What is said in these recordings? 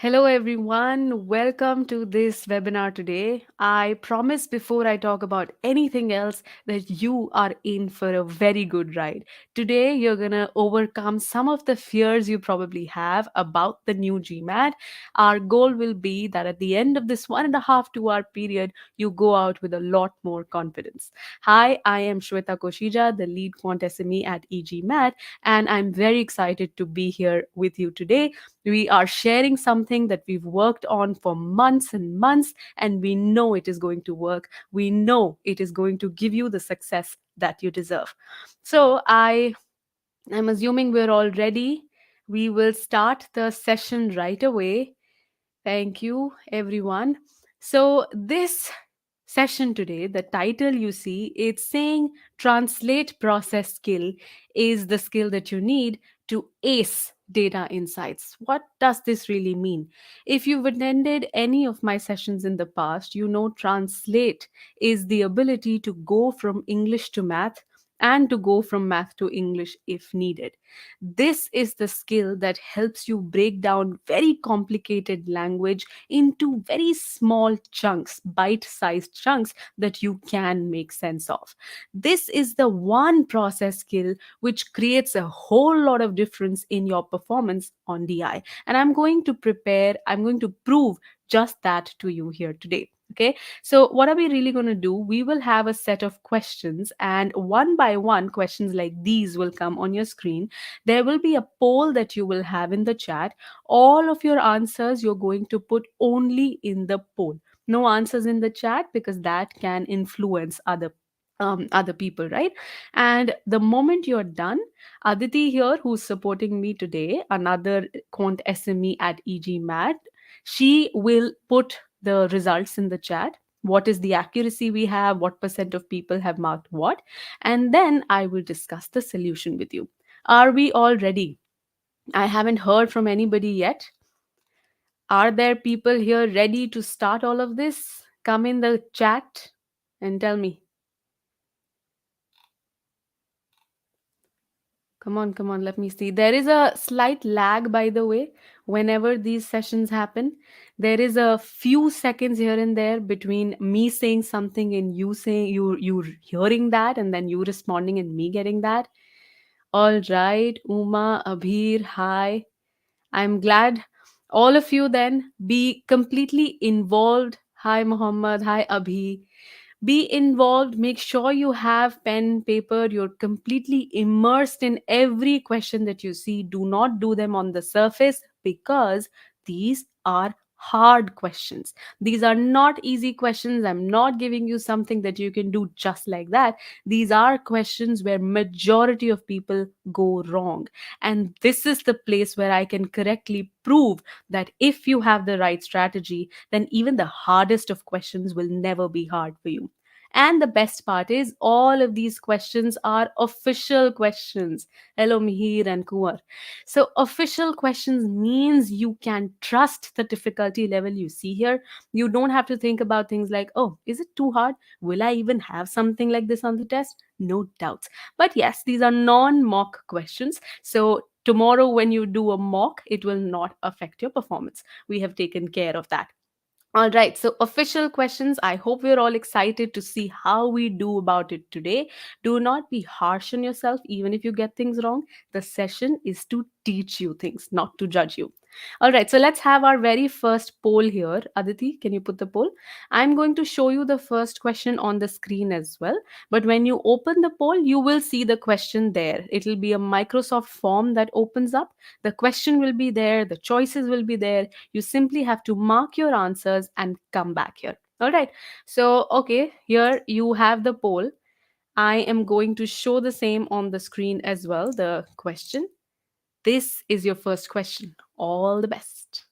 Hello, everyone. Welcome to this webinar today. I promise before I talk about anything else that you are in for a very good ride. Today, you're going to overcome some of the fears you probably have about the new GMAT. Our goal will be that at the end of this 1.5 2 hour period, you go out with a lot more confidence. Hi, I am Shweta Koshija, the lead quant SME at EGMAT, and I'm very excited to be here with you today. We are sharing something that we've worked on for months and months, and we know it is going to work. We know it is going to give you the success that you deserve. So I'm assuming we're all ready. We will start the session right away. Thank you, everyone. So, this session today, the title you see, it's saying translate process skill is the skill that you need to ace data insights. What does this really mean? If you've attended any of my sessions in the past, you know translate is the ability to go from English to math and to go from math to English if needed. This is the skill that helps you break down very complicated language into very small chunks, bite sized chunks that you can make sense of. This is the one process skill which creates a whole lot of difference in your performance on DI. And I'm going to prove just that to you here today. Okay, so what are we really going to do? We will have a set of questions, and one by one, questions like these will come on your screen. There will be a poll that you will have in the chat. All of your answers you're going to put only in the poll. No answers in the chat because that can influence other people, right? And the moment you're done, Aditi here, who's supporting me today, another quant SME at EGMAT, she will put the results in the chat. What is the accuracy we have? What percent of people have marked what? And then I will discuss the solution with you. Are we all ready? I haven't heard from anybody yet. Are there people here ready to start all of this? Come in the chat and tell me. Come on, let me see. There is a slight lag, by the way, whenever these sessions happen. There is a few seconds here and there between me saying something and you hearing that, and then you responding and me getting that. All right, Uma, Abhir, hi. I'm glad all of you then be completely involved. Hi, Muhammad. Hi, Abhi. Be involved. Make sure you have pen, paper. You're completely immersed in every question that you see. Do not do them on the surface because these are hard questions. These are not easy questions. I'm not giving you something that you can do just like that. These are questions where majority of people go wrong, and this is the place where I can correctly prove that if you have the right strategy, then even the hardest of questions will never be hard for you. And the best part is, all of these questions are official questions. Hello, Mihir and Kuwar. So, official questions means you can trust the difficulty level you see here. You don't have to think about things like, oh, is it too hard? Will I even have something like this on the test? No doubts. But yes, these are non mock questions. So, tomorrow when you do a mock, it will not affect your performance. We have taken care of that. All right, so official questions. I hope we're all excited to see how we do about it today. Do not be harsh on yourself, even if you get things wrong. The session is to teach you things, not to judge you. All right, so let's have our very first poll here. Aditi, can you put the poll? I'm going to show you the first question on the screen as well. But when you open the poll, you will see the question there. It'll be a Microsoft form that opens up. The question will be there, the choices will be there. You simply have to mark your answers and come back here. All right. So, okay, here you have the poll. I am going to show the same on the screen as well, the question. This is your first question. All the best.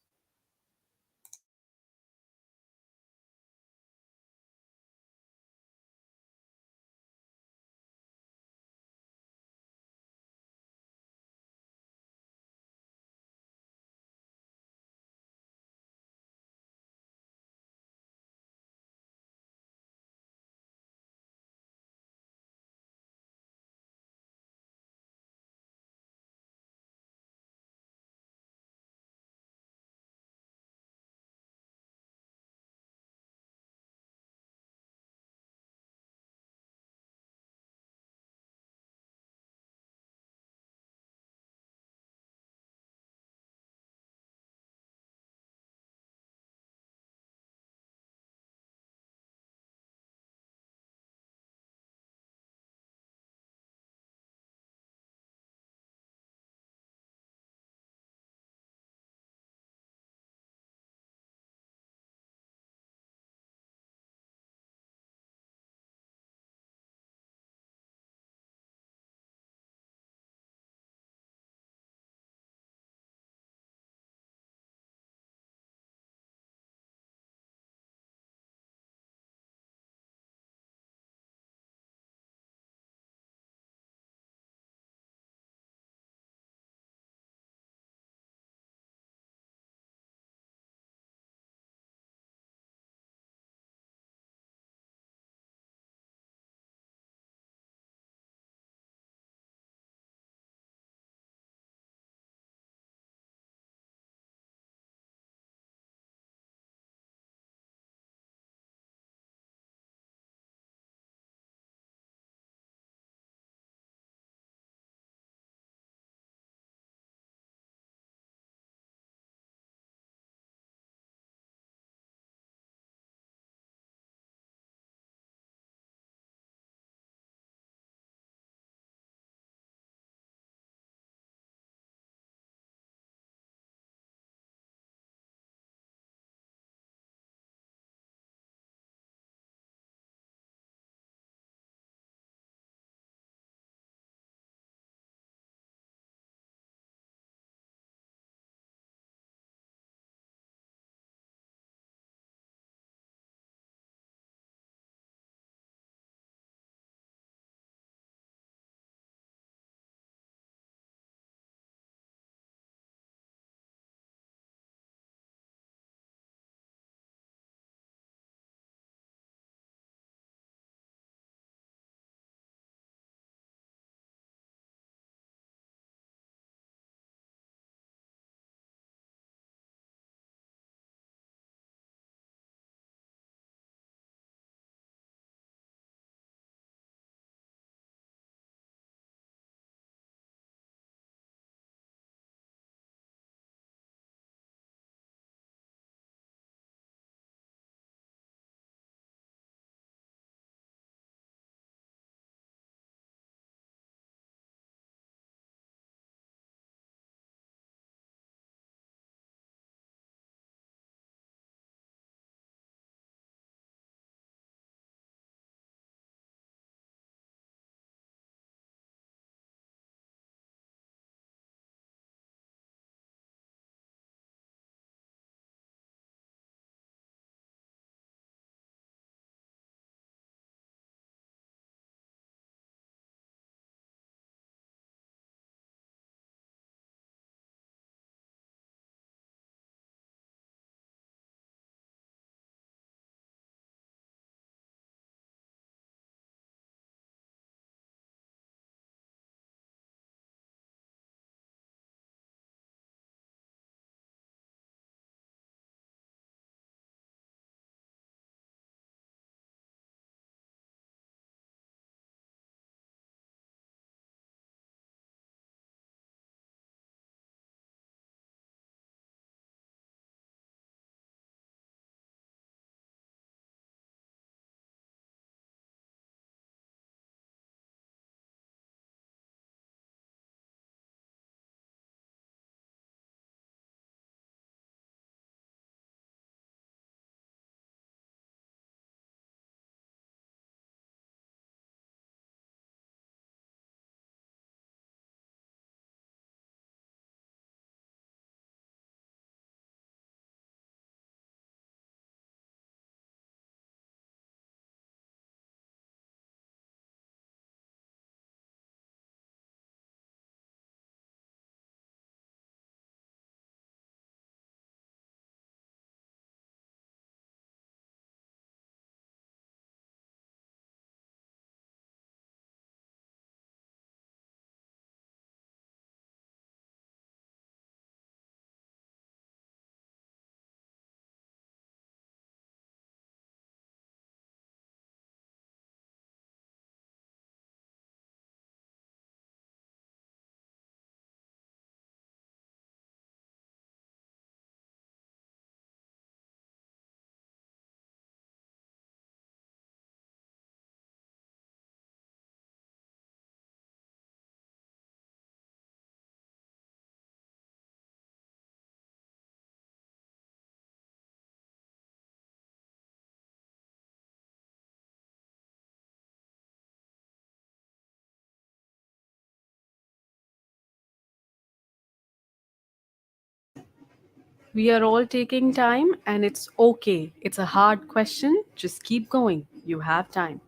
We are all taking time, and it's okay. It's a hard question. Just keep going. You have time.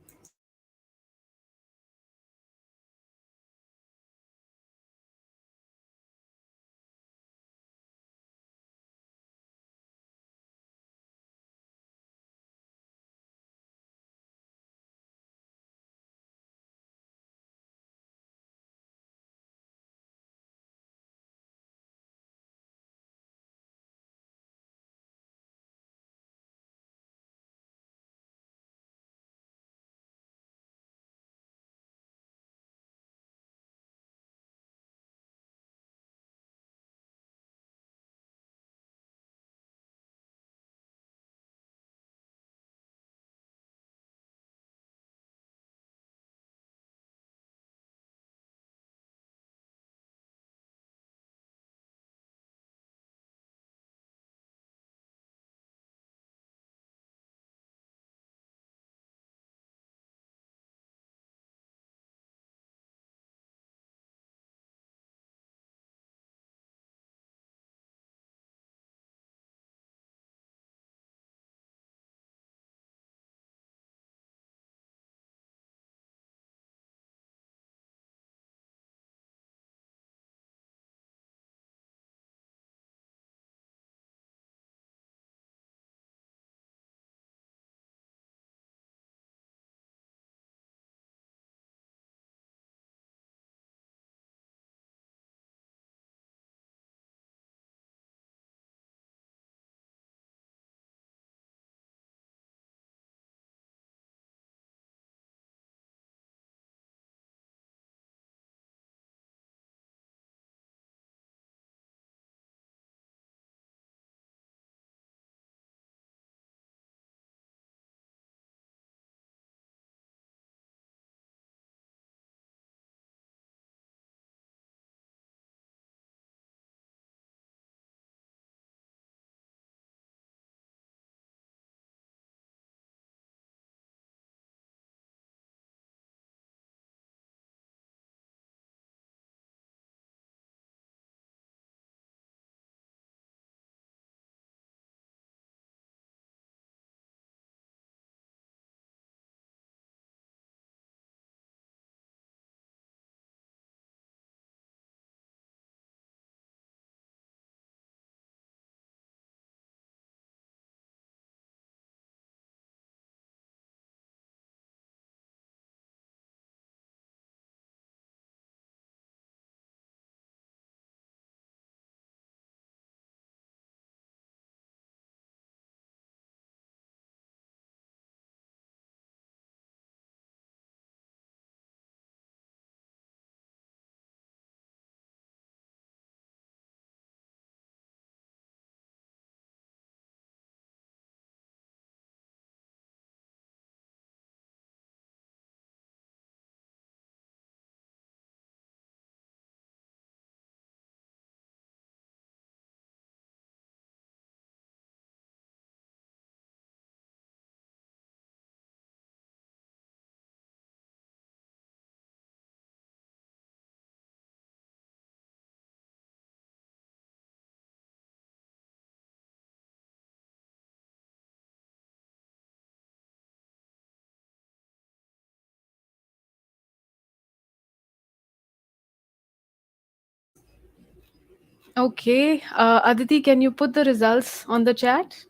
Okay, Aditi, can you put the results on the chat?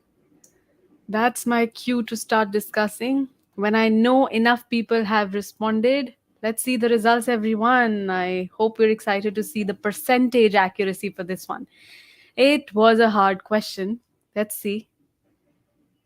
That's my cue to start discussing. When I know enough people have responded, let's see the results, everyone. I hope you're excited to see the percentage accuracy for this one. It was a hard question. Let's see.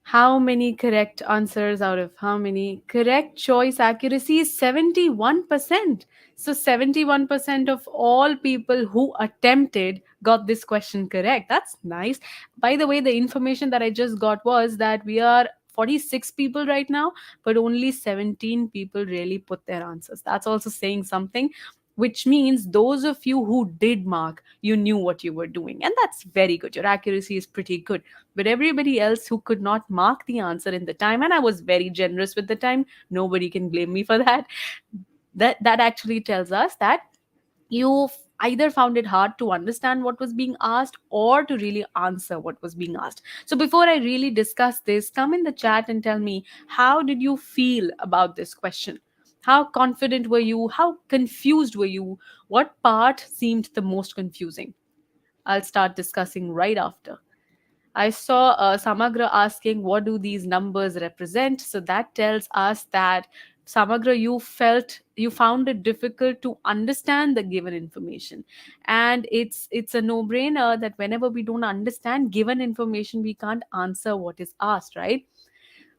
How many correct answers out of how many? Correct choice accuracy is 71%. So 71% of all people who attempted got this question correct. That's nice. By the way, the information that I just got was that we are 46 people right now, but only 17 people really put their answers. That's also saying something, which means those of you who did mark, you knew what you were doing. And that's very good. Your accuracy is pretty good. But everybody else who could not mark the answer in the time, and I was very generous with the time, nobody can blame me for that. That actually tells us that you either found it hard to understand what was being asked or to really answer what was being asked. So before I really discuss this, come in the chat and tell me, how did you feel about this question? How confident were you? How confused were you? What part seemed the most confusing? I'll start discussing right after. I saw Samagra asking, what do these numbers represent? So that tells us that, Samagra, you found it difficult to understand the given information. And it's a no-brainer that whenever we don't understand given information, we can't answer what is asked, right?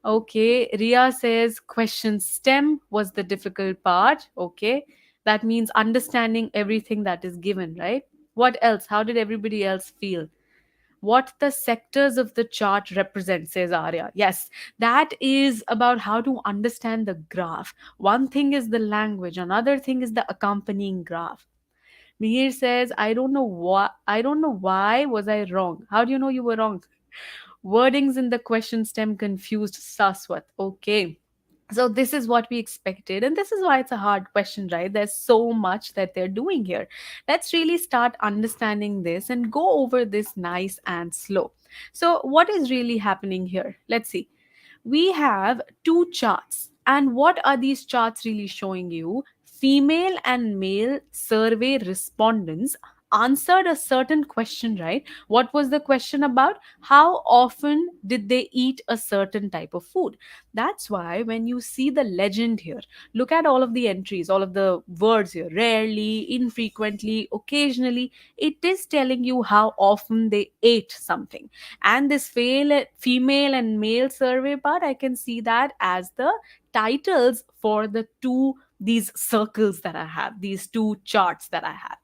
Okay, Ria says question STEM was the difficult part. Okay, that means understanding everything that is given, right? What else? How did everybody else feel? What the sectors of the chart represent, says Arya. Yes, that is about how to understand the graph. One thing is the language, another thing is the accompanying graph. Mihir says, I don't know why was I wrong. How do you know you were wrong? Wordings in the question stem confused Saswat. Okay. So this is what we expected, and this is why it's a hard question, right? There's so much that they're doing here. Let's really start understanding this and go over this nice and slow. So what is really happening here? Let's see. We have two charts. And what are these charts really showing you? Female and male survey respondents answered a certain question, right? What was the question about? How often did they eat a certain type of food? That's why when you see the legend here, look at all of the entries, all of the words here: rarely, infrequently, occasionally. It is telling you how often they ate something. And this female and male survey part, I can see that as the titles for the two, these circles that I have, these two charts that I have.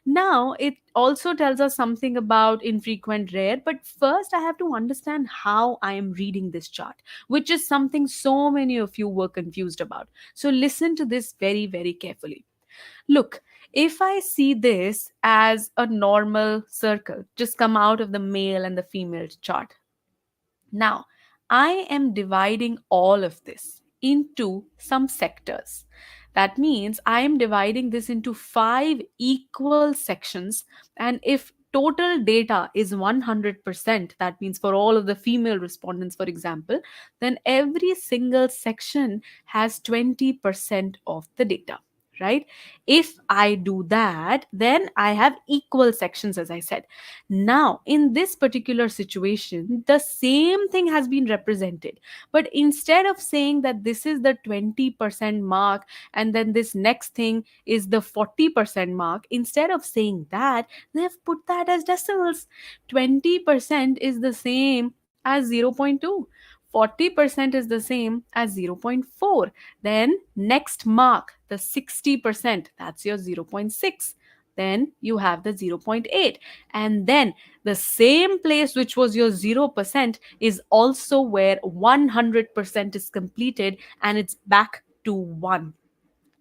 Now it also tells us something about infrequent, rare, but first I have to understand how I am reading this chart, which is something so many of you were confused about. So listen to this very, very carefully. Look, if I see this as a normal circle, just come out of the male and the female chart. Now, I am dividing all of this into some sectors. That means I am dividing this into five equal sections. And if total data is 100%, that means for all of the female respondents, for example, then every single section has 20% of the data, right? If I do that, then I have equal sections, as I said. Now, in this particular situation, the same thing has been represented. But instead of saying that this is the 20% mark and then this next thing is the 40% mark, instead of saying that, they have put that as decimals. 20% is the same as 0.2. 40% is the same as zero point 0.4. Then next mark, the 60%, that's your zero point 0.6. Then you have the zero point 0.8. And then the same place which was your 0% is also where 100% is completed, and it's back to 1.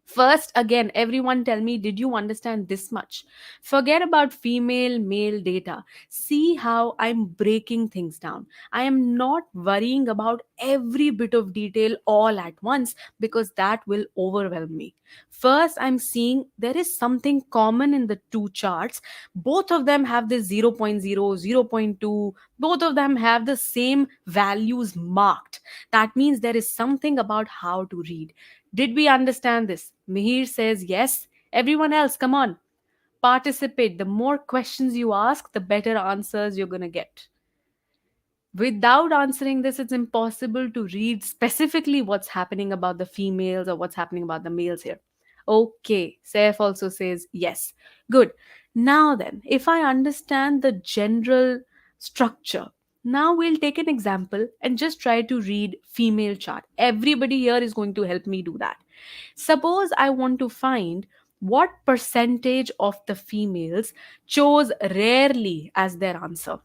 First, again, everyone tell me, did you understand this much? Forget about female, male data. See how I'm breaking things down. I am not worrying about every bit of detail all at once because that will overwhelm me. First, I'm seeing there is something common in the two charts. Both of them have the zero point 0.0, zero point 0.2. Both of them have the same values marked. That means there is something about how to read. Did we understand this? Mihir says yes. Everyone else, come on. Participate. The more questions you ask, the better answers you're going to get. Without answering this, it's impossible to read specifically what's happening about the females or what's happening about the males here. Okay, Saif also says yes. Good. Now then, if I understand the general structure, now we'll take an example and just try to read female chart. Everybody here is going to help me do that. Suppose I want to find what percentage of the females chose rarely as their answer.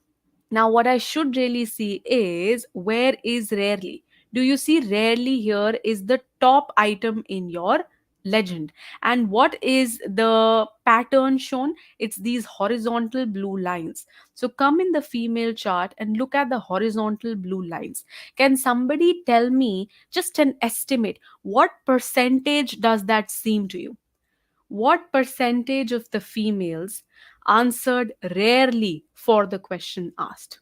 Now, what I should really see is, where is rarely? Do you see rarely here is the top item in your legend? And what is the pattern shown? It's these horizontal blue lines. So come in the female chart and look at the horizontal blue lines. Can somebody tell me just an estimate? What percentage does that seem to you? What percentage of the females answered rarely for the question asked?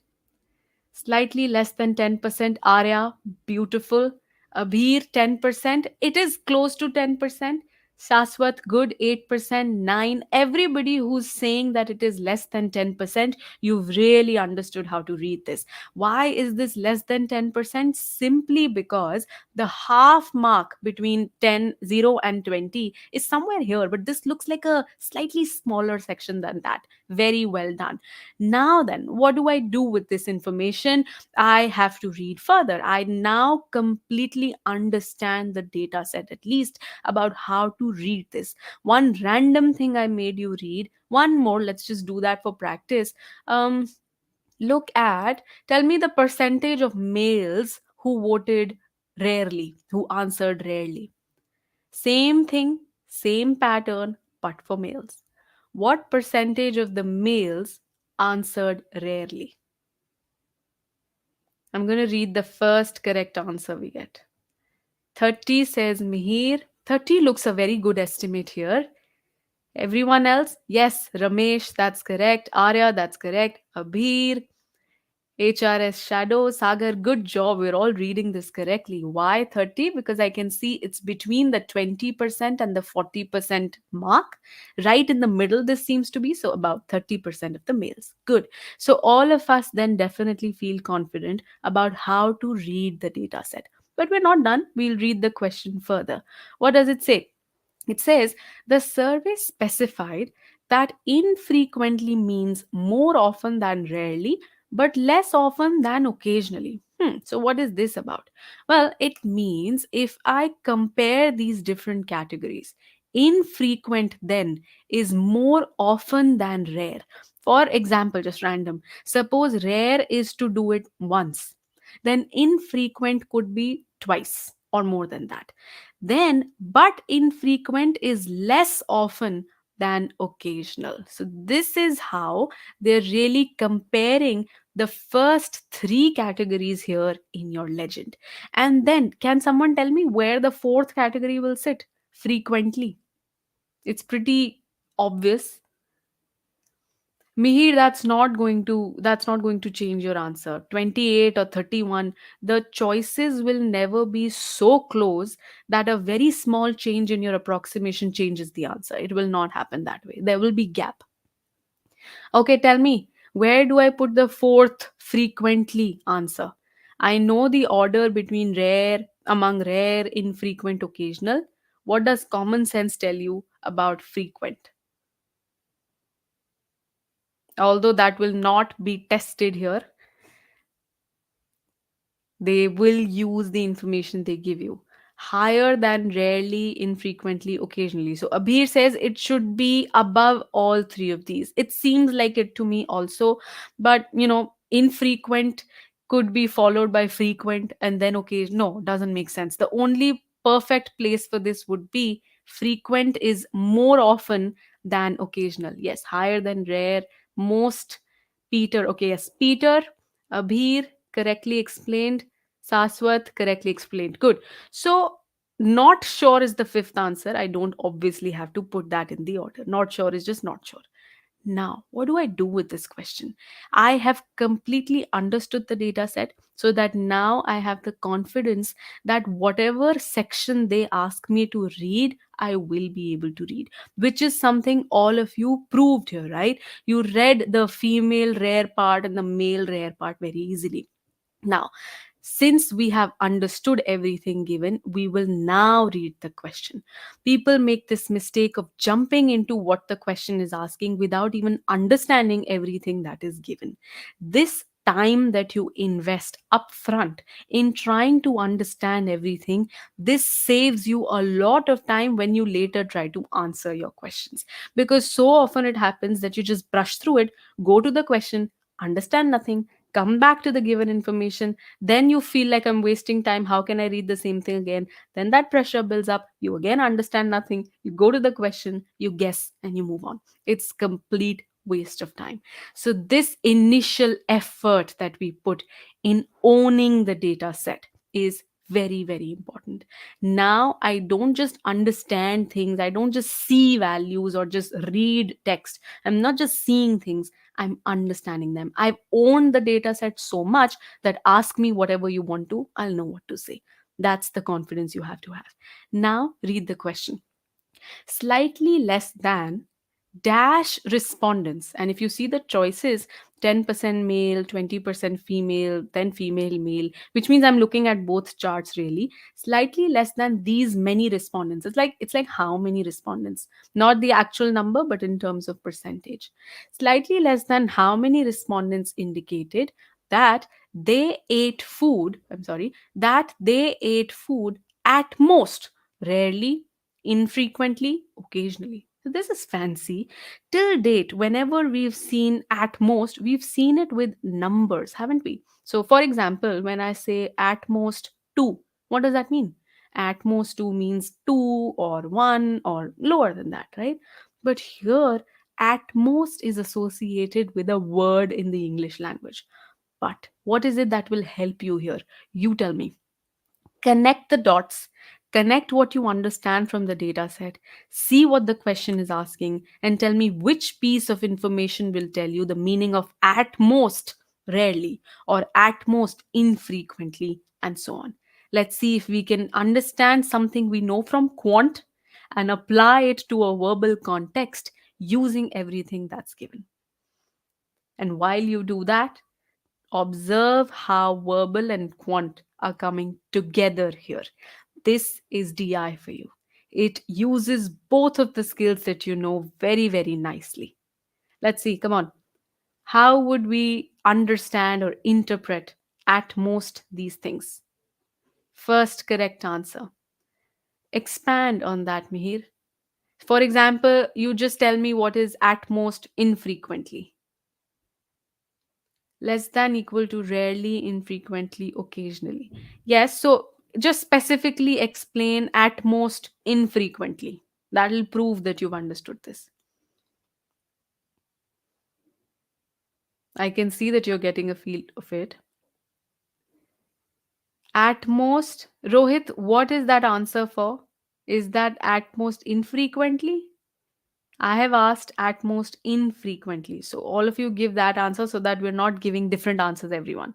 Slightly less than 10%. Arya, beautiful. Abhir, 10%. It is close to 10%. Saswat, good, 8%. 9. Everybody who's saying that it is less than 10%, you've really understood how to read this. Why is this less than 10%? Simply because the half mark between 10, 0 and 20 is somewhere here, but this looks like a slightly smaller section than that. Very well done. Now, then, what do I do with this information? I have to read further. I now completely understand the data set, at least about how to read this. One random thing I made you read, one more, let's just do that for practice. Um, Look at, tell me the percentage of males who voted rarely, who answered rarely. Same thing, same pattern, but for males. What percentage of the males answered rarely? I'm going to read the first correct answer we get. 30 says Mihir. 30 looks a very good estimate here. Everyone else? Yes, Ramesh, that's correct. Arya, that's correct. Abhir, HRS Shadow, Sagar, good job. We're all reading this correctly. Why 30? Because I can see it's between the 20% and the 40% mark. Right in the middle, this seems to be. So, about 30% of the males. Good. So, all of us then definitely feel confident about how to read the data set. But we're not done. We'll read the question further. What does it say? It says the survey specified that infrequently means more often than rarely, but less often than occasionally. So, what is this about? Well, it means if I compare these different categories, infrequent then is more often than rare. For example, just random, suppose rare is to do it once, then infrequent could be twice or more than that. Then, but infrequent is less often than occasional. So, this is how they're really comparing the first three categories here in your legend. And then, can someone tell me where the fourth category will sit? Frequently. It's pretty obvious. Mihir, that's not going to change your answer. 28 or 31, the choices will never be so close that a very small change in your approximation changes the answer. It will not happen that way. There will be gap. Okay, tell me, where do I put the fourth frequently answer? I know the order between rare, among rare, infrequent, occasional. What does common sense tell you about frequent? Although that will not be tested here, they will use the information they give you. Higher than rarely, infrequently, occasionally. So Abhir says it should be above all three of these. It seems like it to me also, but infrequent could be followed by frequent and then occasion. No, doesn't make sense. The only perfect place for this would be frequent is more often than occasional. Yes, higher than rare, most. Peter, okay, yes, Peter, Abhir, correctly explained. Saswat, correctly explained. Good. So, not sure is the fifth answer. I don't obviously have to put that in the order. Not sure is just not sure. Now, what do I do with this question? I have completely understood the data set so that now I have the confidence that whatever section they ask me to read, I will be able to read, which is something all of you proved here, right? You read the female rare part and the male rare part very easily. Now, since we have understood everything given, we will now read the question. People make this mistake of jumping into what the question is asking without even understanding everything that is given. This time that you invest upfront in trying to understand everything, this saves you a lot of time when you later try to answer your questions, because so often it happens that you just brush through it, go to the question, understand nothing, come back to the given information, then you feel like I'm wasting time. How can I read the same thing again? Then that pressure builds up. You again understand nothing. You go to the question, you guess, and you move on. It's complete waste of time. So, this initial effort that we put in owning the data set is Very, very important. Now I don't just understand things, I don't just see values or just read text. I'm not just seeing things, I'm understanding them. I've owned the data set so much that ask me whatever you want to, I'll know what to say. That's the confidence you have to have. Now read the question. Slightly less than dash respondents, and if you see the choices, 10% male, 20% female, then female male, which means I'm looking at both charts really. Slightly less than these many respondents, it's like how many respondents, not the actual number but in terms of percentage. Slightly less than how many respondents indicated that they ate food at most, rarely, infrequently, occasionally. So this is fancy. Till date, whenever we've seen at most, we've seen it with numbers, haven't we? So, for example, when I say at most two, what does that mean? At most two means two or one or lower than that, right? But here, at most is associated with a word in the English language. But what is it that will help you here? You tell me. Connect the dots, connect what you understand from the data set, see what the question is asking, and tell me which piece of information will tell you the meaning of at most rarely or at most infrequently, and so on. Let's see if we can understand something we know from quant and apply it to a verbal context using everything that's given. And while you do that, observe how verbal and quant are coming together here. This is DI for you. It uses both of the skills that you know very, very nicely. Let's see, come on. How would we understand or interpret at most these things? First correct answer. Expand on that, Mihir. For example, you just tell me what is at most infrequently. Less than equal to rarely, infrequently, occasionally. Yes, so just specifically explain at most infrequently. That'll prove that you've understood this. I can see that you're getting a feel of it. At most, Rohit, what is that answer for? Is that at most infrequently? I have asked at most infrequently. So all of you give that answer so that we're not giving different answers, everyone.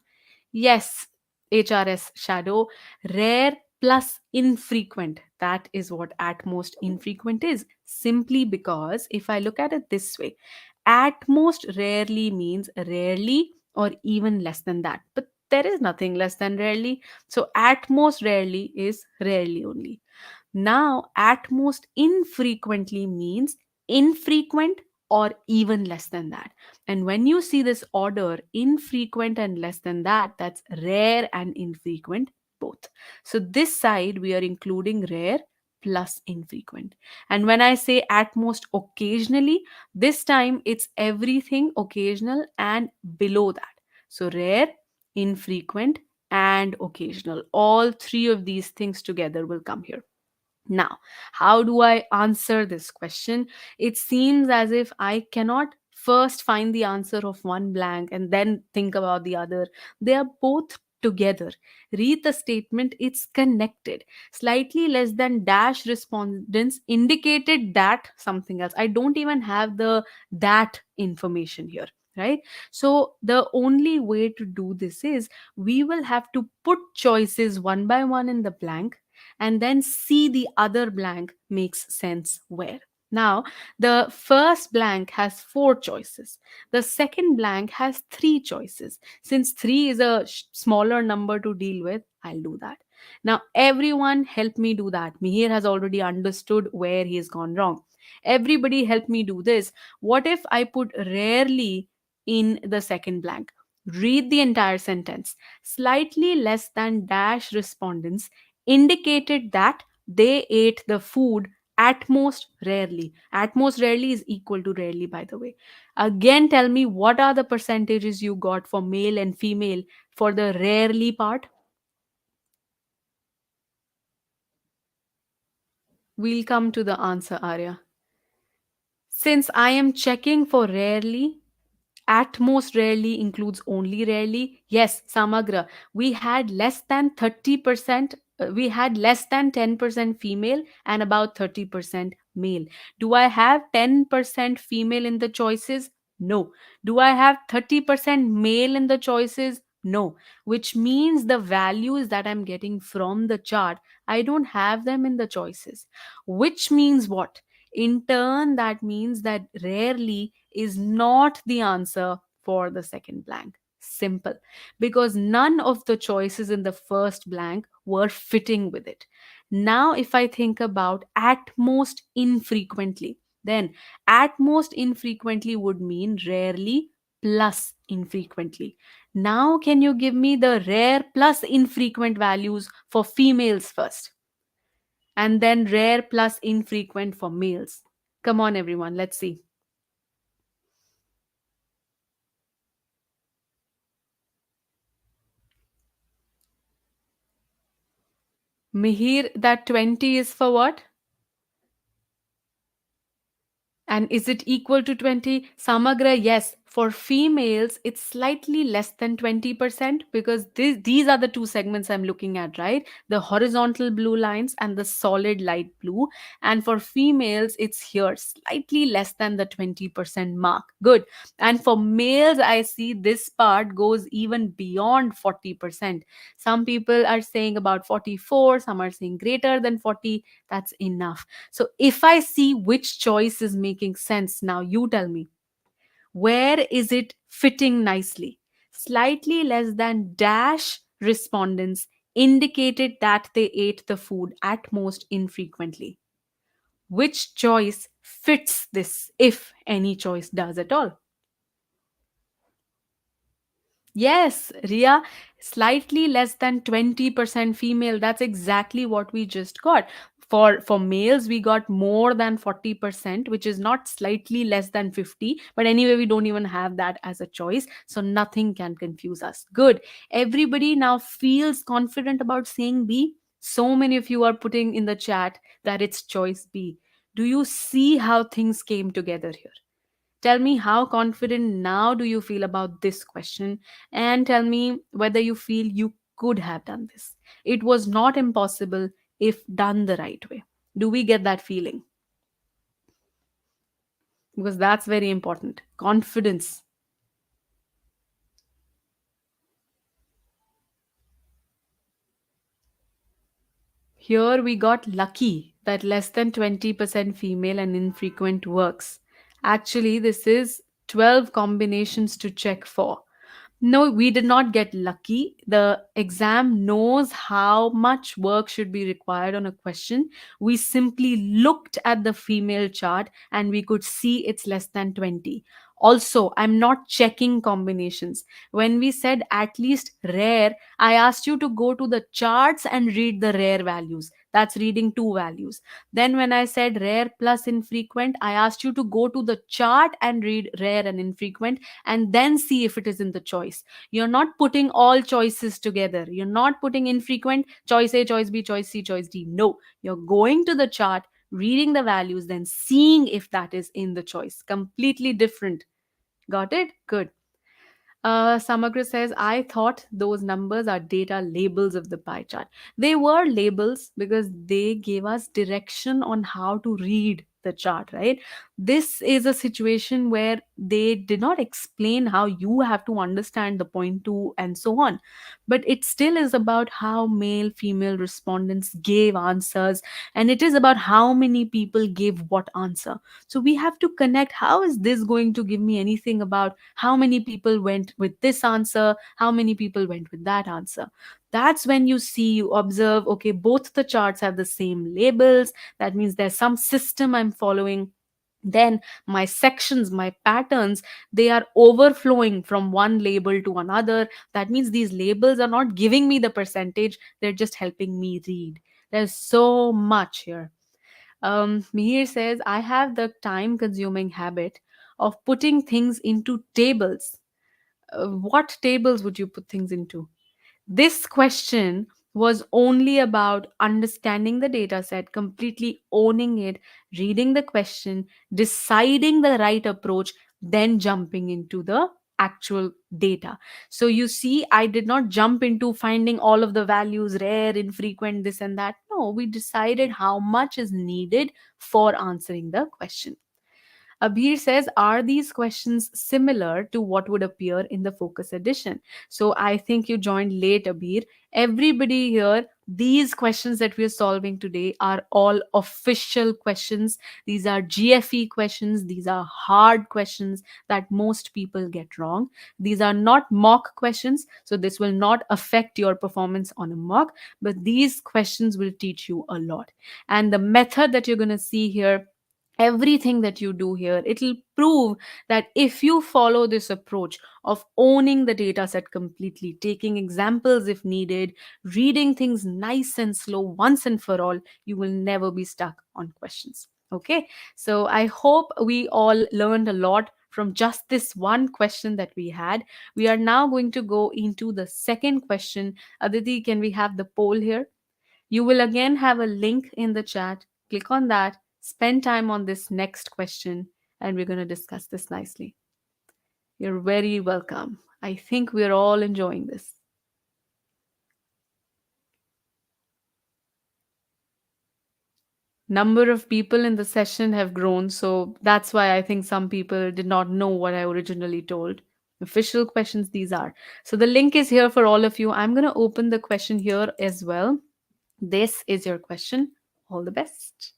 Yes, HRS shadow, rare plus infrequent. That is what at most infrequent is. Simply because if I look at it this way, at most rarely means rarely or even less than that. But there is nothing less than rarely. So at most rarely is rarely only. Now, at most infrequently means infrequent or even less than that. And when you see this order, infrequent and less than that, that's rare and infrequent both. So this side, we are including rare plus infrequent. And when I say at most occasionally, this time it's everything occasional and below that. So rare, infrequent, and occasional. All three of these things together will come here. Now, how do I answer this question? It seems as if I cannot first find the answer of one blank and then think about the other. They are both together. Read the statement, it's connected. Slightly less than dash respondents indicated that something else. I don't even have the that information here, right? So, the only way to do this is we will have to put choices one by one in the blank and then see the other blank makes sense where. Now, the first blank has four choices. The second blank has three choices. Since three is a smaller number to deal with, I'll do that. Now, everyone help me do that. Mihir has already understood where he has gone wrong. Everybody help me do this. What if I put rarely in the second blank? Read the entire sentence. Slightly less than dash respondents indicated that they ate the food at most rarely. At most rarely is equal to rarely, by the way. Again, tell me what are the percentages you got for male and female for the rarely part? We'll come to the answer, Arya. Since I am checking for rarely, At most rarely includes only rarely. Yes, Samagra, we had less than 30%, we had less than 10% female and about 30% male. Do I have 10% female in the choices? No. Do I have 30% male in the choices? No. Which means the values that I'm getting from the chart, I don't have them in the choices. Which means what? In turn, that means that rarely is not the answer for the second blank. Simple. Because none of the choices in the first blank were fitting with it. Now, if I think about at most infrequently, then at most infrequently would mean rarely plus infrequently. Now, can you give me the rare plus infrequent values for females first? And then rare plus infrequent for males. Come on, everyone, let's see. Mihir, that 20 is for what? And is it equal to 20? Samagra, yes. For females, it's slightly less than 20% because these are the two segments I'm looking at, right? The horizontal blue lines and the solid light blue. And for females, it's here, slightly less than the 20% mark. Good. And for males, I see this part goes even beyond 40%. Some people are saying about 44, some are saying greater than 40. That's enough. So if I see which choice is making sense, now you tell me, where is it fitting nicely? Slightly less than dash respondents indicated that they ate the food at most infrequently. Which choice fits this, if any choice does at all? Yes, Ria, slightly less than 20% female. That's exactly what we just got. For males, we got more than 40%, which is not slightly less than 50. But anyway, we don't even have that as a choice. So nothing can confuse us. Good. Everybody now feels confident about saying B. So many of you are putting in the chat that it's choice B. Do you see how things came together here? Tell me how confident now do you feel about this question, and tell me whether you feel you could have done this. It was not impossible if done the right way. Do we get that feeling? Because that's very important. Confidence. Here we got lucky that less than 20% female and infrequent works. Actually, this is 12 combinations to check for. No, we did not get lucky. The exam knows how much work should be required on a question. We simply looked at the female chart and we could see it's less than 20. Also, I'm not checking combinations. When we said at least rare, I asked you to go to the charts and read the rare values. That's reading two values. Then, when I said rare plus infrequent, I asked you to go to the chart and read rare and infrequent and then see if it is in the choice. You're not putting all choices together. You're not putting infrequent, choice A, choice B, choice C, choice D. No, you're going to the chart, reading the values, then seeing if that is in the choice. Completely different. Got it? Good. Samagra says, I thought those numbers are data labels of the pie chart. They were labels because they gave us direction on how to read the chart, right? This is a situation where they did not explain how you have to understand the point two and so on. But it still is about how male, female respondents gave answers, and it is about how many people gave what answer. So we have to connect, how is this going to give me anything about how many people went with this answer, how many people went with that answer? That's when you see, you observe, okay, both the charts have the same labels. That means there's some system I'm following. Then my sections, my patterns, they are overflowing from one label to another. That means these labels are not giving me the percentage, they're just helping me read. There's so much here. Mihir says, I have the time consuming habit of putting things into tables. What tables would you put things into? This question was only about understanding the data set, completely owning it, reading the question, deciding the right approach, then jumping into the actual data. So you see, I did not jump into finding all of the values, rare, infrequent, this and that. No, we decided how much is needed for answering the question. Abhir says, are these questions similar to what would appear in the Focus edition? So I think you joined late, Abhir. Everybody here, these questions that we're solving today are all official questions. These are GFE questions. These are hard questions that most people get wrong. These are not mock questions. So this will not affect your performance on a mock, but these questions will teach you a lot. And the method that you're going to see here, everything that you do here, it'll prove that if you follow this approach of owning the data set completely, taking examples if needed, reading things nice and slow once and for all, you will never be stuck on questions. Okay, so I hope we all learned a lot from just this one question that we had. We are now going to go into the second question. Aditi, can we have the poll here? You will again have a link in the chat. Click on that, spend time on this next question, and we're going to discuss this nicely. You're very welcome. I think we're all enjoying this. Number of people in the session have grown, so that's why I think some people did not know what I originally told. Official questions these are. So the link is here for all of you. I'm going to open the question here as well. This is your question. All the best.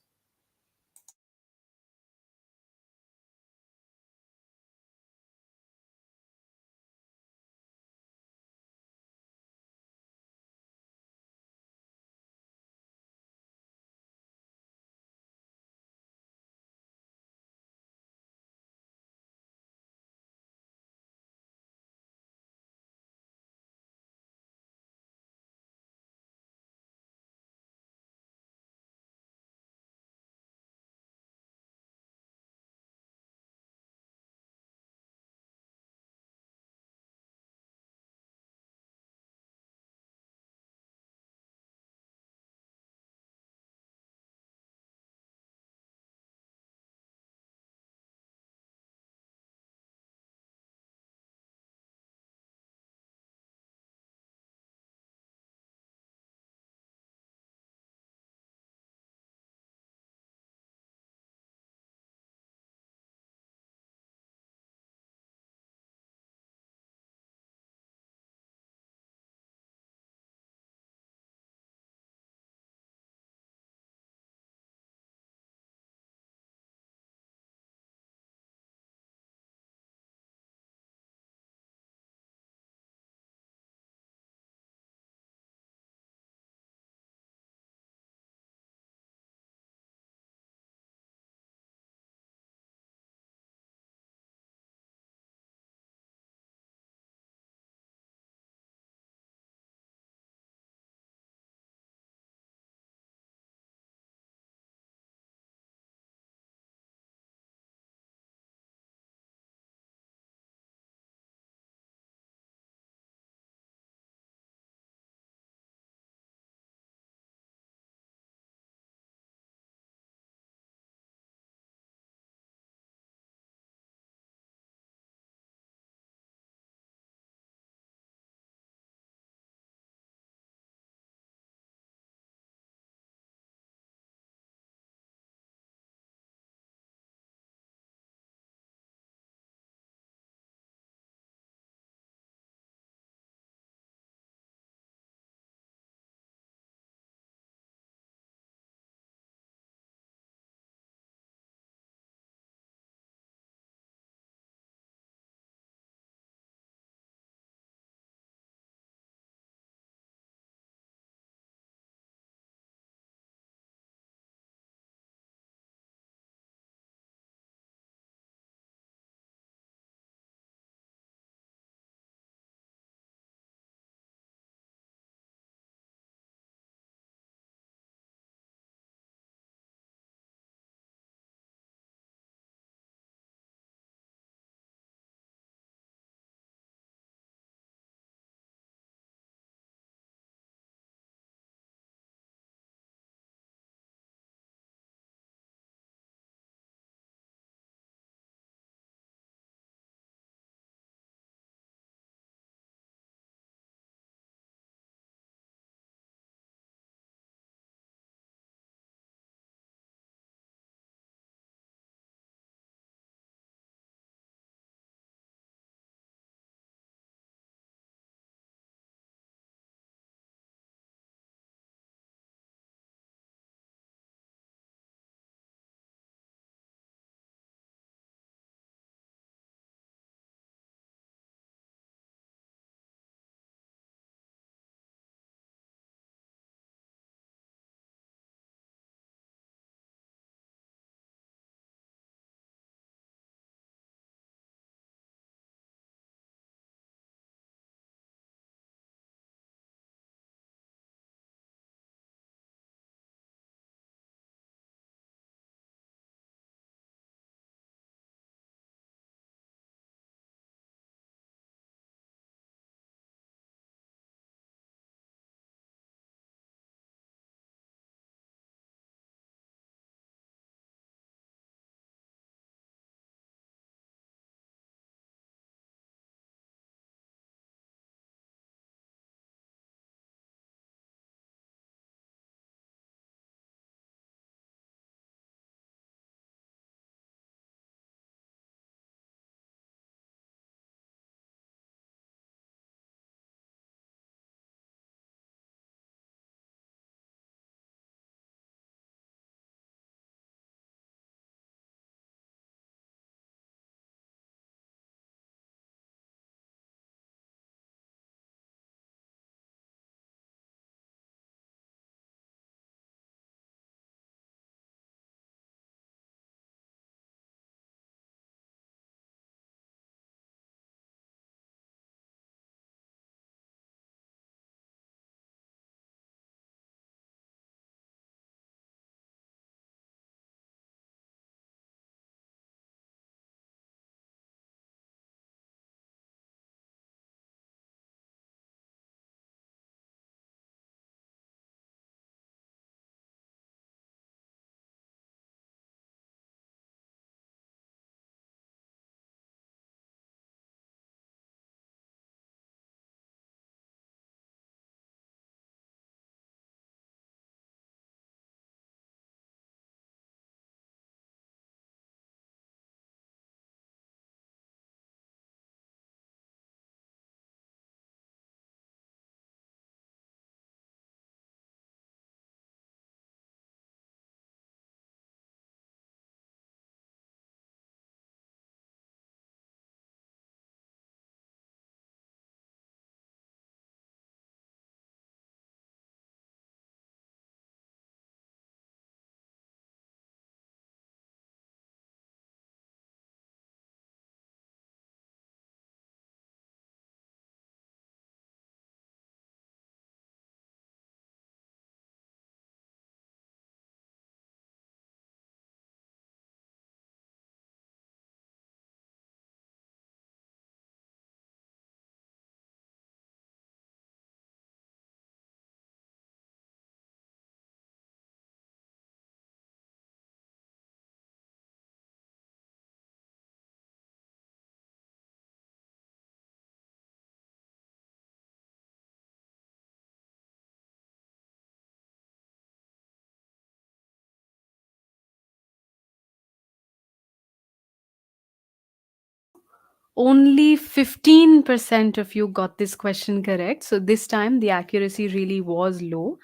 Only 15% of you got this question correct. So this time the accuracy really was low.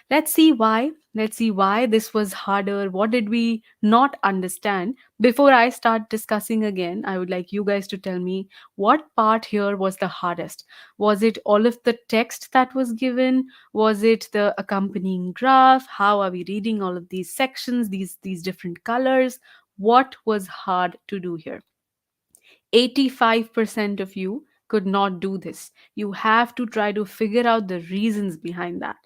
Let's see why. Let's see why this was harder. What did we not understand? Before I start discussing again, I would like you guys to tell me what part here was the hardest. Was it all of the text that was given? Was it the accompanying graph? How are we reading all of these sections, these different colors? What was hard to do here? 85% of you could not do this. You have to try to figure out the reasons behind that.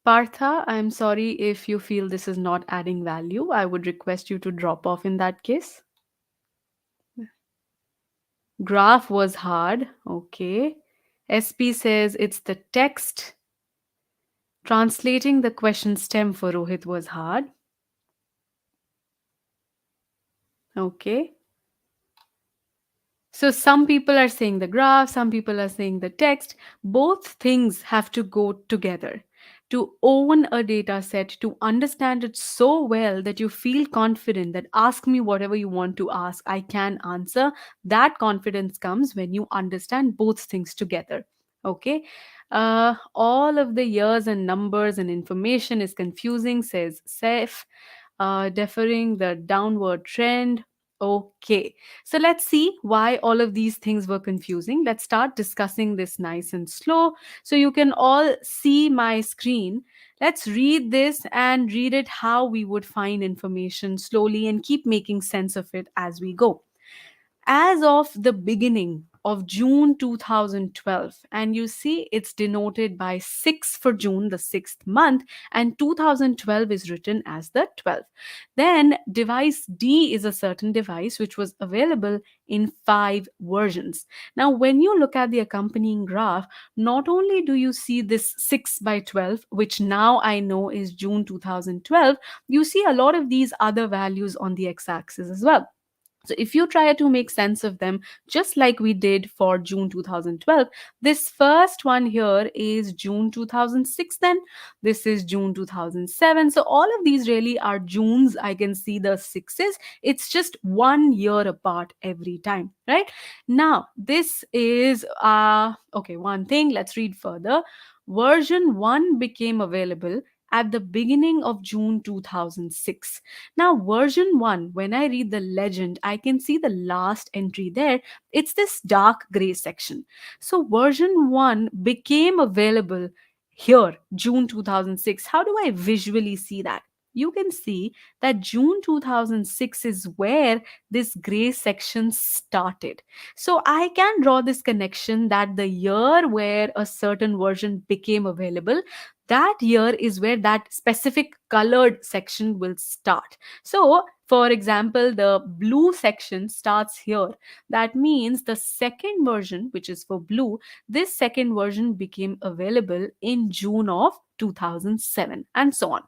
Partha, I'm sorry if you feel this is not adding value. I would request you to drop off in that case. Graph was hard. Okay. SP says it's the text. Translating the question stem for Rohit was hard. Okay. So some people are saying the graph, some people are saying the text. Both things have to go together. To own a data set, to understand it so well that you feel confident that ask me whatever you want to ask, I can answer. That confidence comes when you understand both things together. Okay. All of the years and numbers and information is confusing, says Seth. Deferring the downward trend. Okay. So let's see why all of these things were confusing. Let's start discussing this nice and slow so you can all see my screen. Let's read this and read it how we would find information slowly and keep making sense of it as we go. As of the beginning of June 2012, and you see it's denoted by 6 for June, the sixth month, and 2012 is written as the 12th. Then device D is a certain device which was available in 5 versions. Now, when you look at the accompanying graph, not only do you see this 6 by 12, which now I know is June 2012, you see a lot of these other values on the x axis as well. So if you try to make sense of them, just like we did for June 2012, this first one here is June 2006, then this is June 2007. So all of these really are Junes. I can see the sixes. It's just 1 year apart every time, right? Now, this is, okay, one thing. Let's read further. Version 1 became available at the beginning of June 2006. Now, version 1, when I read the legend, I can see the last entry there. It's this dark gray section. So, version 1 became available here, June 2006. How do I visually see that? You can see that June 2006 is where this gray section started. So I can draw this connection that the year where a certain version became available, that year is where that specific colored section will start. So, for example, the blue section starts here. That means the second version, which is for blue, this second version became available in June of 2007, and so on.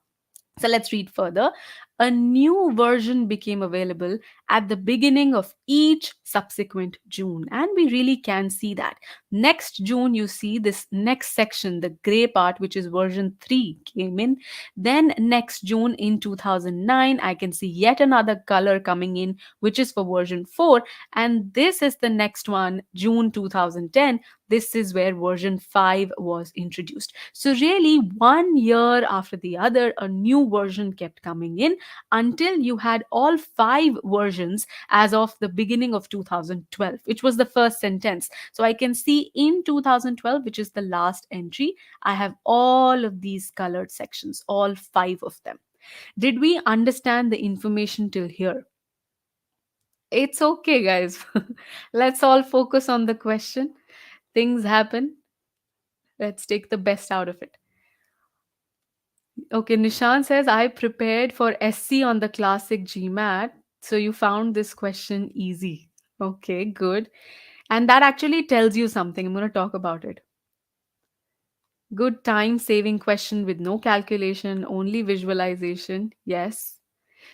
So let's read further. A new version became available at the beginning of each subsequent June. And we really can see that. Next June, you see this next section, the gray part, which is version 3, came in. Then next June in 2009, I can see yet another color coming in, which is for version 4. And this is the next one, June 2010. This is where version 5 was introduced. So, really, 1 year after the other, a new version kept coming in until you had all 5 versions as of the beginning of 2012, which was the first sentence. So, I can see in 2012, which is the last entry, I have all of these colored sections, all 5 of them. Did we understand the information till here? It's okay, guys. Let's all focus on the question. Things happen. Let's take the best out of it. Okay, Nishan says, I prepared for SC on the classic GMAT. So you found this question easy. Okay, good. And that actually tells you something. I'm going to talk about it. Good time saving question with no calculation, only visualization. Yes.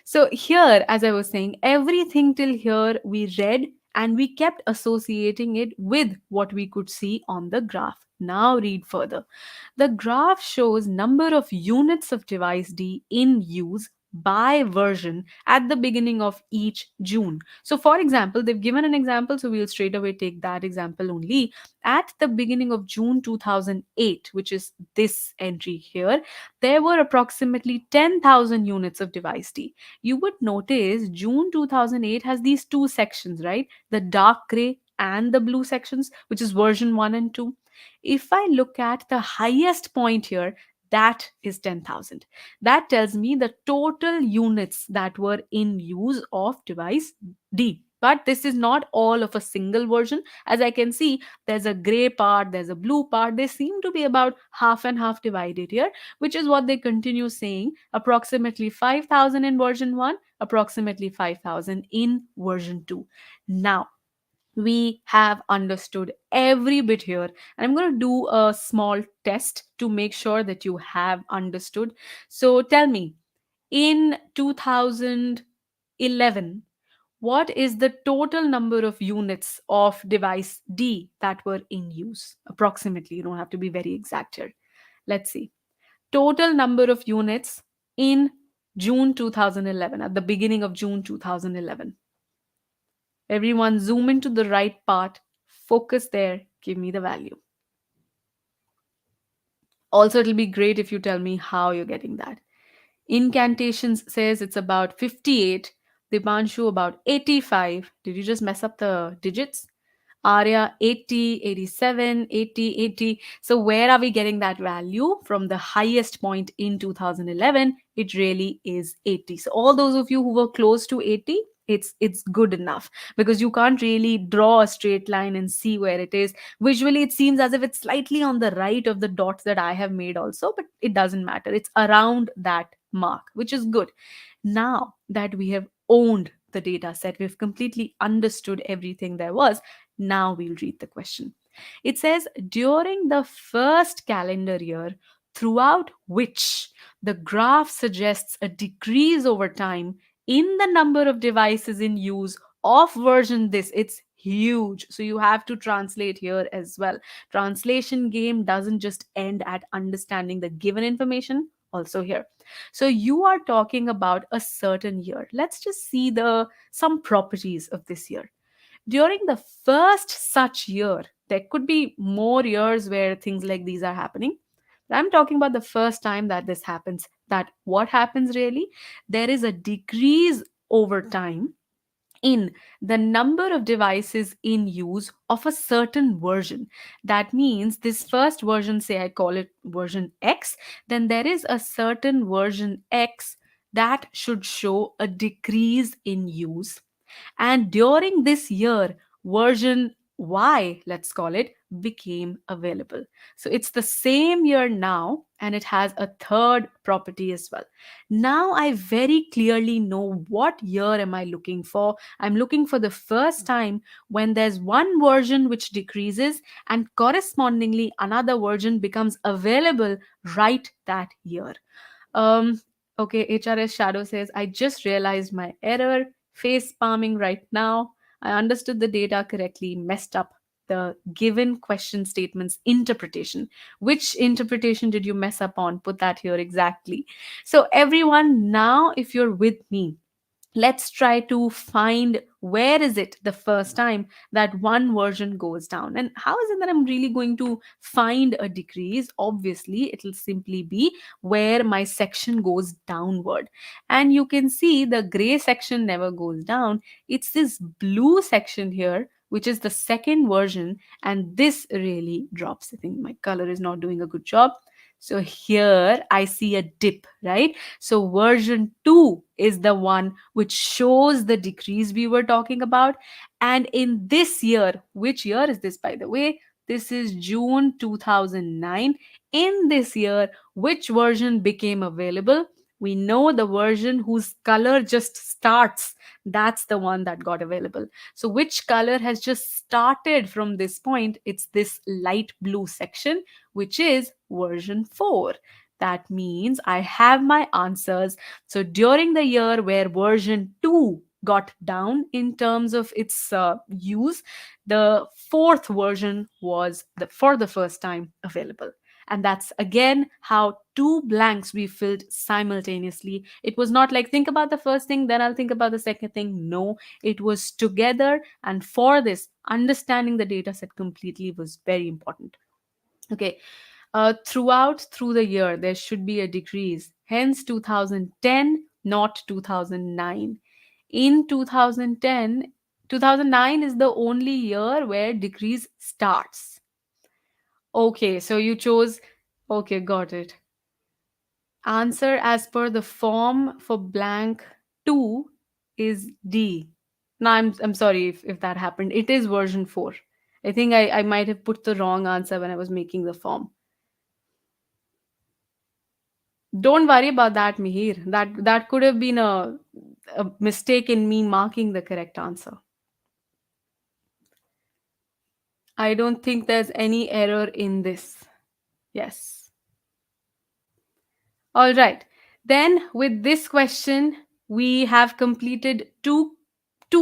So, here, as I was saying, everything till here we read and we kept associating it with what we could see on the graph. Now, read further. The graph shows number of units of device D in use by version at the beginning of each June. So, for example, they've given an example, so we'll straight away take that example only. At the beginning of June 2008, which is this entry here, there were approximately 10,000 units of device D. You would notice June 2008 has these two sections, right? The dark gray and the blue sections, which is version 1 and 2. If I look at the highest point here, that is 10,000. That tells me the total units that were in use of device D. But this is not all of a single version. As I can see, there's a gray part, there's a blue part. They seem to be about half and half divided here, which is what they continue saying. Approximately 5,000 in version 1, approximately 5,000 in version 2. Now, we have understood every bit here, and I'm going to do a small test to make sure that you have understood. So tell me, in 2011, what is the total number of units of device D that were in use? Approximately, you don't have to be very exact here. Let's see. Total number of units in June 2011, at the beginning of June 2011. Everyone, zoom into the right part, focus there, give me the value. Also, it'll be great if you tell me how you're getting that. Incantations says it's about 58. Dipanshu about 85. Did you just mess up the digits? Arya 80, 87, 80, 80. So where are we getting that value? From the highest point in 2011, it really is 80. So all those of you who were close to 80, it's good enough, because you can't really draw a straight line and see where it is. Visually it seems as if it's slightly on the right of the dots that I have made also, but it doesn't matter. It's around that mark, which is good. Now that we have owned the data set, we've completely understood everything there was. Now we'll read the question. It says, during the first calendar year throughout which the graph suggests a decrease over time in the number of devices in use of version this. It's huge. So you have to translate here as well. Translation game doesn't just end at understanding the given information, also here. So you are talking about a certain year. Let's just see the some properties of this year. During the first such year, there could be more years where things like these are happening. But I'm talking about the first time that this happens. That what happens really? There is a decrease over time in the number of devices in use of a certain version. That means this first version, say I call it version X, then there is a certain version X that should show a decrease in use. And during this year, version Y, let's call it, became available. So it's the same year now, and it has a third property as well. Now I very clearly know what year am I looking for. I'm looking for the first time when there's one version which decreases and correspondingly another version becomes available right that year. Um, okay, HRS Shadow says, I just realized my error. Face palming right now. I understood the data correctly, messed up the given question statement's interpretation. Which interpretation did you mess up on? Put that here exactly. So, everyone, now if you're with me, let's try to find where is it the first time that one version goes down, and how is it that I'm really going to find a decrease? Obviously it'll simply be where my section goes downward, and you can see the gray section never goes down. It's this blue section here which is the second version, and this really drops. I think my color is not doing a good job. So here I see a dip, right? So version 2 is the one which shows the decrease we were talking about. And in this year, which year is this, by the way? This is June 2009. In this year, which version became available? We know the version whose color just starts. That's the one that got available. So, which color has just started from this point? It's this light blue section, which is version 4. That means I have my answers. So during the year where version 2 got down in terms of its use, the fourth version was for the first time available. And that's again how two blanks we filled simultaneously. It was not like, think about the first thing, then I'll think about the second thing. No, it was together. And for this, understanding the data set completely was very important. Okay. Through the year, there should be a decrease. Hence, 2010, not 2009. In 2010, 2009 is the only year where decrease starts. Okay, so you chose. Okay, got it. Answer as per the form for blank 2 is D. No, I'm sorry if that happened. It is version 4. I think I might have put the wrong answer when I was making the form. Don't worry about that, Mihir. That could have been a mistake in me marking the correct answer. I don't think there's any error in this. Yes. All right. Then with this question, we have completed two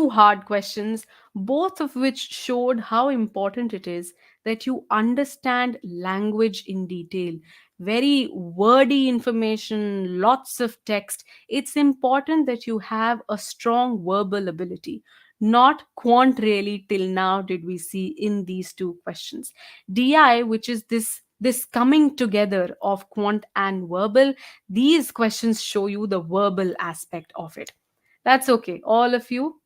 hard questions, both of which showed how important it is that you understand language in detail. Very wordy information, lots of text. It's important that you have a strong verbal ability. Not quant really till now did we see in these two questions. DI, which is this coming together of quant and verbal, these questions show you the verbal aspect of it. That's okay. All of you,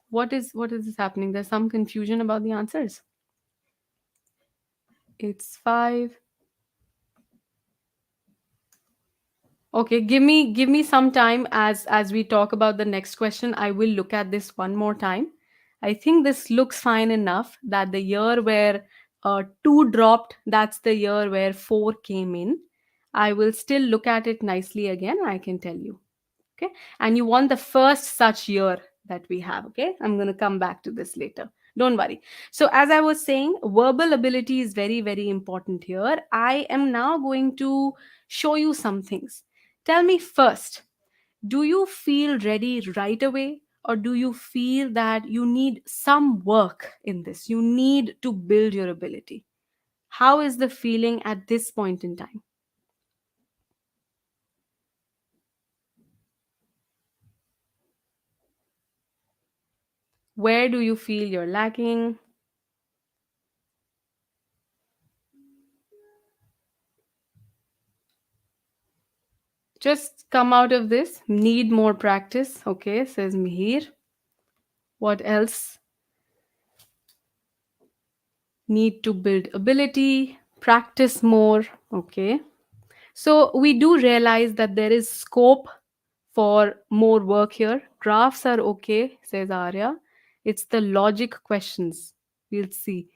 what is this happening? There's some confusion about the answers. It's 5. Okay, give me some time as we talk about the next question. I will look at this one more time. I think this looks fine enough that the year where 2 dropped, that's the year where 4 came in. I will still look at it nicely again, I can tell you. Okay, and you want the first such year that we have. Okay, I'm going to come back to this later, don't worry. So as I was saying, verbal ability is very very important here. I am now going to show you some things. Tell me first, do you feel ready right away, or do you feel that you need some work in this, you need to build your ability? How is the feeling at this point in time? Where do you feel you're lacking? Just come out of this. Need more practice. Okay, says Mihir. What else? Need to build ability, practice more. Okay. So we do realize that there is scope for more work here. Graphs are okay, says Arya. It's the logic questions. We'll see.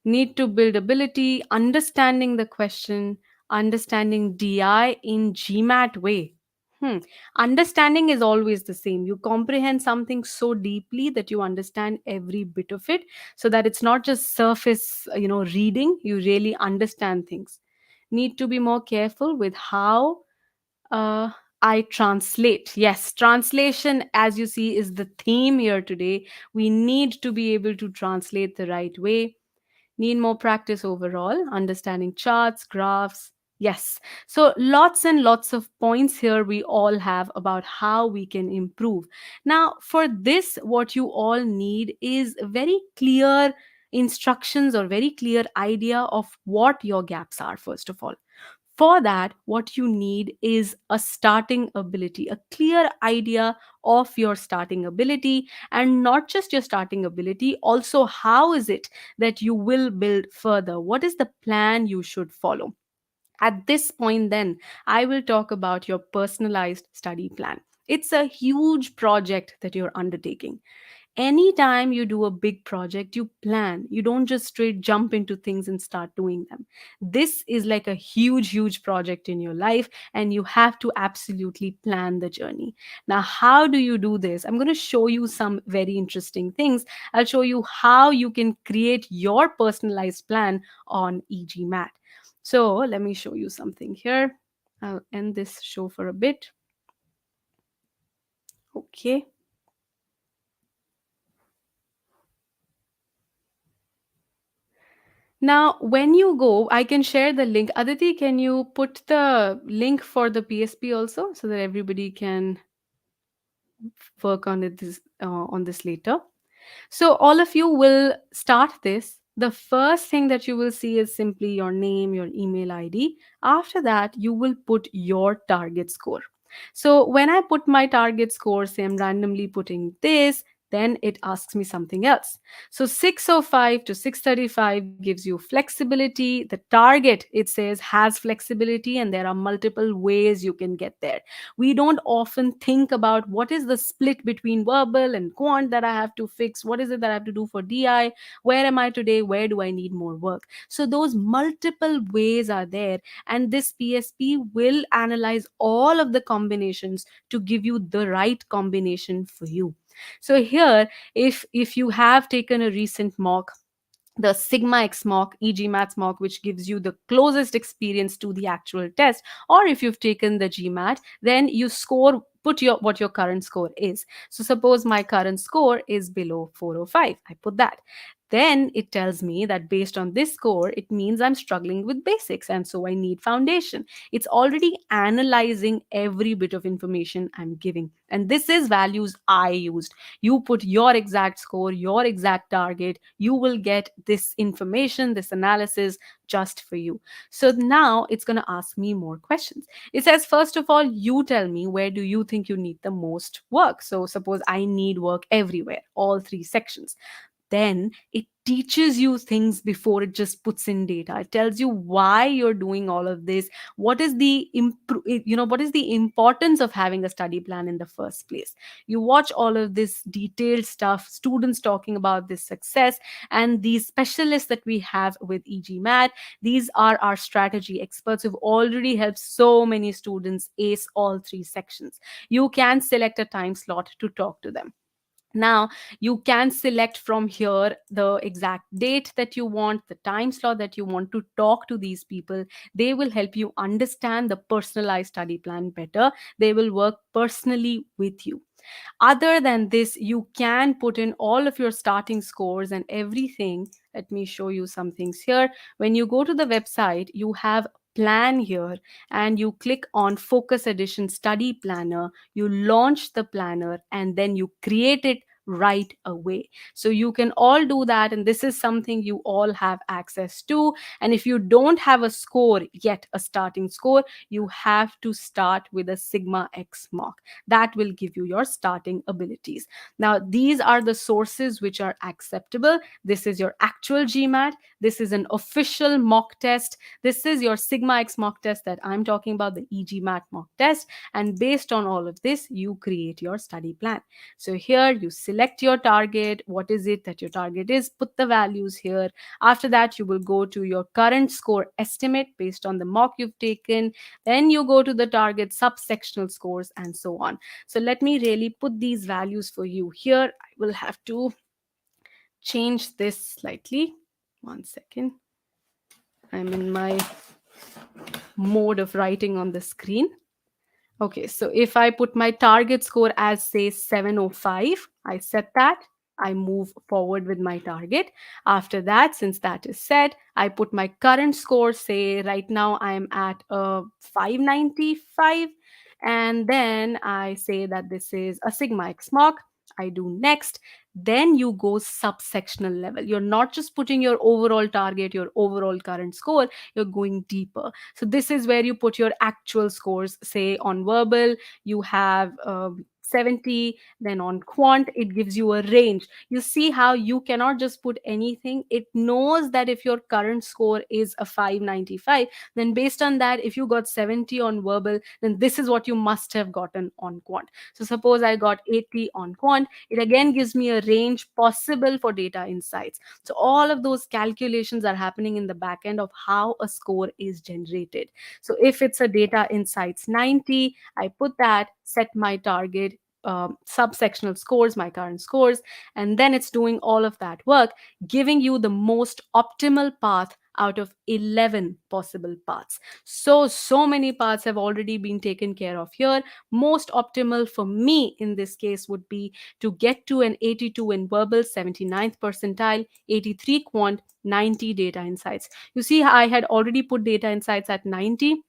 Need to build ability, understanding the question, understanding DI in GMAT way. Hmm. Understanding is always the same. You comprehend something so deeply that you understand every bit of it, so that it's not just surface, reading. You really understand things. Need to be more careful with how uh, I translate. Yes, translation, as you see, is the theme here today. We need to be able to translate the right way. Need more practice overall, understanding charts, graphs. Yes. So lots and lots of points here we all have about how we can improve. Now, for this, what you all need is very clear instructions or very clear idea of what your gaps are, first of all. For that, what you need is a starting ability, a clear idea of your starting ability, and not just your starting ability, also how is it that you will build further? What is the plan you should follow? At this point, then, I will talk about your personalized study plan. It's a huge project that you're undertaking. Anytime you do a big project, you plan. You don't just straight jump into things and start doing them. This is like a huge project in your life, and you have to absolutely plan the journey. Now, how do you do this? I'm going to show you some very interesting things. I'll show you how you can create your personalized plan on EGMAT. So let me show you something here. I'll end this show for a bit. Okay. Now, when you go, I can share the link. Aditi, can you put the link for the PSP also so that everybody can work on this later? So all of you will start this. The first thing that you will see is simply your name, your email ID. After that, you will put your target score. So when I put my target score, say I'm randomly putting this, then it asks me something else. So 605 to 635 gives you flexibility. The target, it says, has flexibility, and there are multiple ways you can get there. We don't often think about what is the split between verbal and quant that I have to fix. What is it that I have to do for DI? Where am I today? Where do I need more work? So those multiple ways are there, and this PSP will analyze all of the combinations to give you the right combination for you. So here, if you have taken a recent mock, the Sigma X mock, e.g. Maths mock, which gives you the closest experience to the actual test, or if you've taken the GMAT, then you score, put your what your current score is. So suppose my current score is below 405. I put that. Then it tells me that based on this score, it means I'm struggling with basics and so I need foundation. It's already analyzing every bit of information I'm giving. And this is values I used. You put your exact score, your exact target, you will get this information, this analysis just for you. So now it's going to ask me more questions. It says, first of all, you tell me where do you think you need the most work. So suppose I need work everywhere, all three sections. Then it teaches you things before it just puts in data. It tells you why you're doing all of this. What is the what is the importance of having a study plan in the first place? You watch all of this detailed stuff, students talking about this success, and these specialists that we have with EGMAT. These are our strategy experts who've already helped so many students ace all three sections. You can select a time slot to talk to them. Now, you can select from here the exact date that you want, the time slot that you want to talk to these people. They will help you understand the personalized study plan better. They will work personally with you. Other than this, you can put in all of your starting scores and everything. Let me show you some things here. When you go to the website, you have plan here, and you click on focus edition study planner. You launch the planner and then you create it right away. So you can all do that, and this is something you all have access to. And if you don't have a score yet, a starting score, you have to start with a Sigma X mock. That will give you your starting abilities. Now, these are the sources which are acceptable. This is your actual GMAT. This is an official mock test. This is your Sigma X mock test that I'm talking about, the EGMAT mock test. And based on all of this, you create your study plan. So here you select your target. What is it that your target is? Put the values here. After that, you will go to your current score estimate based on the mock you've taken. Then you go to the target subsectional scores and so on. So let me really put these values for you here. I will have to change this slightly. One second. I'm in my mode of writing on the screen. Okay, so if I put my target score as, say, 705, I set that. I move forward with my target. After that, since that is set, I put my current score, say right now I'm at 595, and then I say that this is a Sigma X mock. I do next. Then you go subsectional level. You're not just putting your overall target, your overall current score, you're going deeper. So this is where you put your actual scores. Say on verbal, you have 70. Then on quant, it gives you a range. You see how you cannot just put anything. It knows that if your current score is a 595, then based on that, if you got 70 on verbal, then this is what you must have gotten on quant. So suppose I got 80 on quant, it again gives me a range possible for data insights. So all of those calculations are happening in the back end of how a score is generated. So if it's a data insights 90, I put that, set my target. subsectional scores, my current scores, and then it's doing all of that work, giving you the most optimal path out of 11 possible paths. So many paths have already been taken care of here. Most optimal for me in this case would be to get to an 82 in verbal, 79th percentile, 83 quant, 90 data insights. You see, I had already put data insights at 90.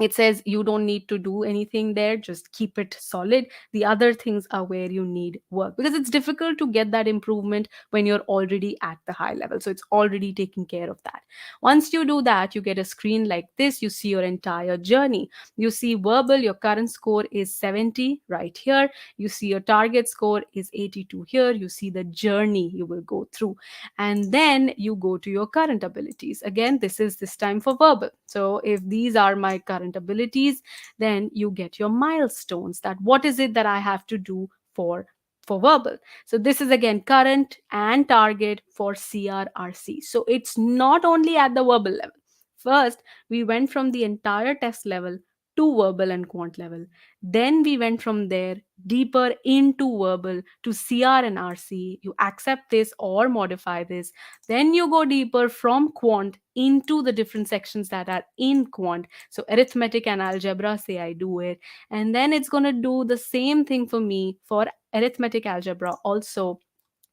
It says you don't need to do anything there, just keep it solid. The other things are where you need work, because it's difficult to get that improvement when you're already at the high level, so it's already taking care of that. Once you do that, you get a screen like this. You see your entire journey. You see verbal, your current score is 70 right here. You see your target score is 82 here. You see the journey you will go through, and then you go to your current abilities. Again, this is this time for verbal. So if these are my current abilities, then you get your milestones, that what is it that I have to do for verbal. So this is again current and target for CRRC. So it's not only at the verbal level. First we went from the entire test level to verbal and quant level, then we went from there deeper into verbal to CR and RC. You accept this or modify this. Then you go deeper from quant into the different sections that are in quant. So arithmetic and algebra, say I do it. And then it's going to do the same thing for me for arithmetic algebra also.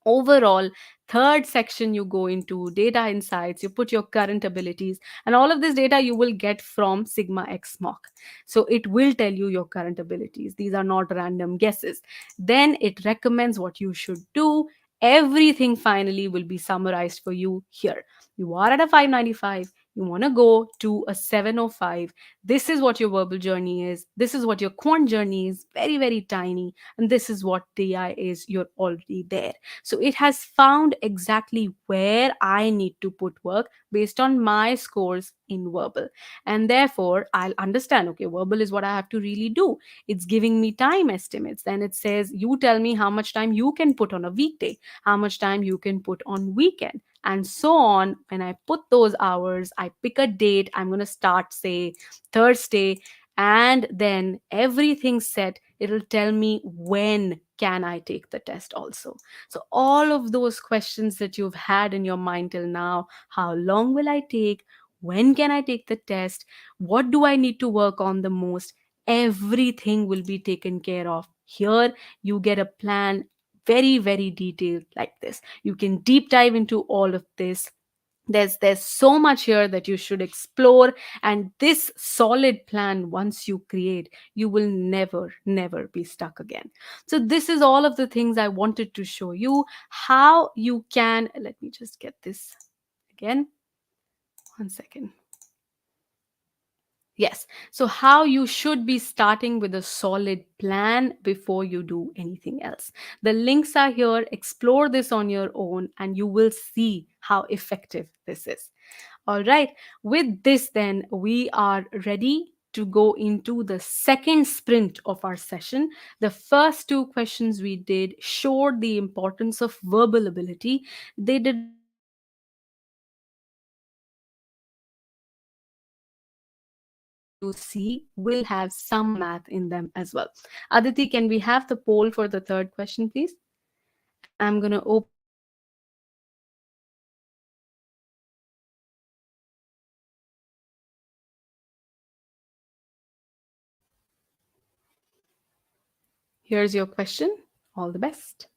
Overall, third section, you go into data insights, you put your current abilities, and all of this data you will get from sigma x mock. So it will tell you your current abilities. These are not random guesses. Then it recommends what you should do. Everything finally will be summarized for you here. You are at a 595, you want to go to a 705. This is what your verbal journey is, this is what your quant journey is, very very tiny, and this is what DI is. You're already there. So it has found exactly where I need to put work based on my scores in verbal. And therefore, I'll understand, okay, verbal is what I have to really do. It's giving me time estimates. Then it says, you tell me how much time you can put on a weekday, how much time you can put on weekend, and so on. When I put those hours, I pick a date. I'm going to start, say, Thursday, and then everything's set. It'll tell me when can I take the test also. So all of those questions that you've had in your mind till now, how long will I take, when can I take the test, what do I need to work on the most, everything will be taken care of here. You get a plan, very very detailed like this. You can deep dive into all of this. There's so much here that you should explore, and this solid plan, once you create, you will never be stuck again. So this is all of the things I wanted to show you, how you can, let me just get this again, 1 second. Yes. So, how you should be starting with a solid plan before you do anything else. The links are here. Explore this on your own, and you will see how effective this is. All right. With this, then, we are ready to go into the second sprint of our session. The first two questions we did showed the importance of verbal ability. They did not show the importance of math. However, all of the questions that you see will have some math in them as well. Aditi, can we have the poll for the third question, please? And I'm going to open it up on my screen. Here's your question. All the best.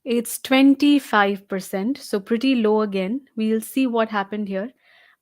It's 25%, so pretty low again. We'll see what happened here.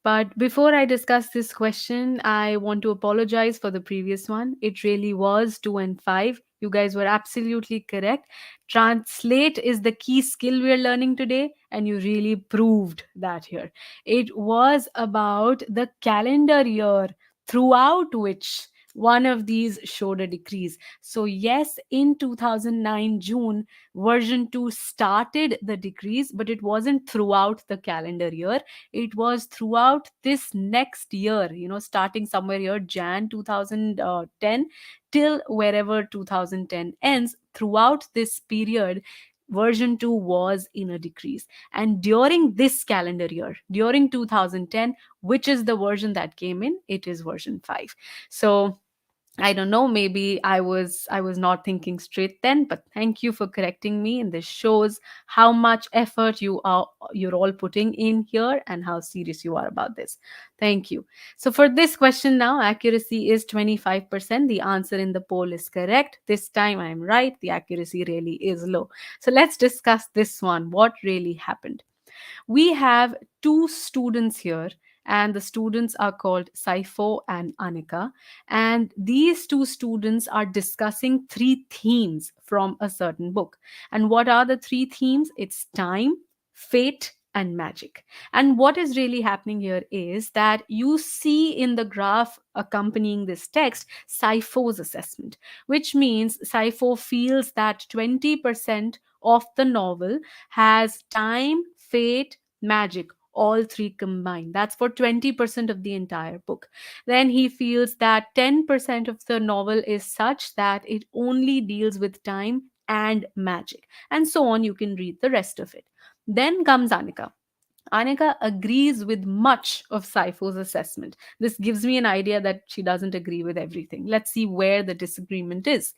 But before I discuss this question, I want to apologize for the previous one. It really was 2 and 5. You guys were absolutely correct. Translate is the key skill we're learning today, and you really proved that here. It was about the calendar year throughout which one of these showed a decrease. So, yes, in 2009 June, version 2 started the decrease, but it wasn't throughout the calendar year. It was throughout this next year, starting somewhere here Jan 2010 till wherever 2010 ends. Throughout this period, version 2 was in a decrease, and during this calendar year, during 2010, which is the version that came in, it is version 5. So I don't know, maybe I was not thinking straight then, but thank you for correcting me, and this shows how much effort you're all putting in here and how serious you are about this. Thank you. So for this question now, accuracy is 25%. The answer in the poll is correct. This time I'm right. The accuracy really is low. So let's discuss this one. What really happened? We have two students here, and the students are called Saifo and Anika. And these two students are discussing three themes from a certain book. And what are the three themes? It's time, fate, and magic. And what is really happening here is that you see in the graph accompanying this text Saifo's assessment, which means Saifo feels that 20% of the novel has time, fate, magic, all three combined. That's for 20% of the entire book. Then he feels that 10% of the novel is such that it only deals with time and magic, and so on. You can read the rest of it. Then comes Anika. Anika agrees with much of Saifo's assessment. This gives me an idea that she doesn't agree with everything. Let's see where the disagreement is.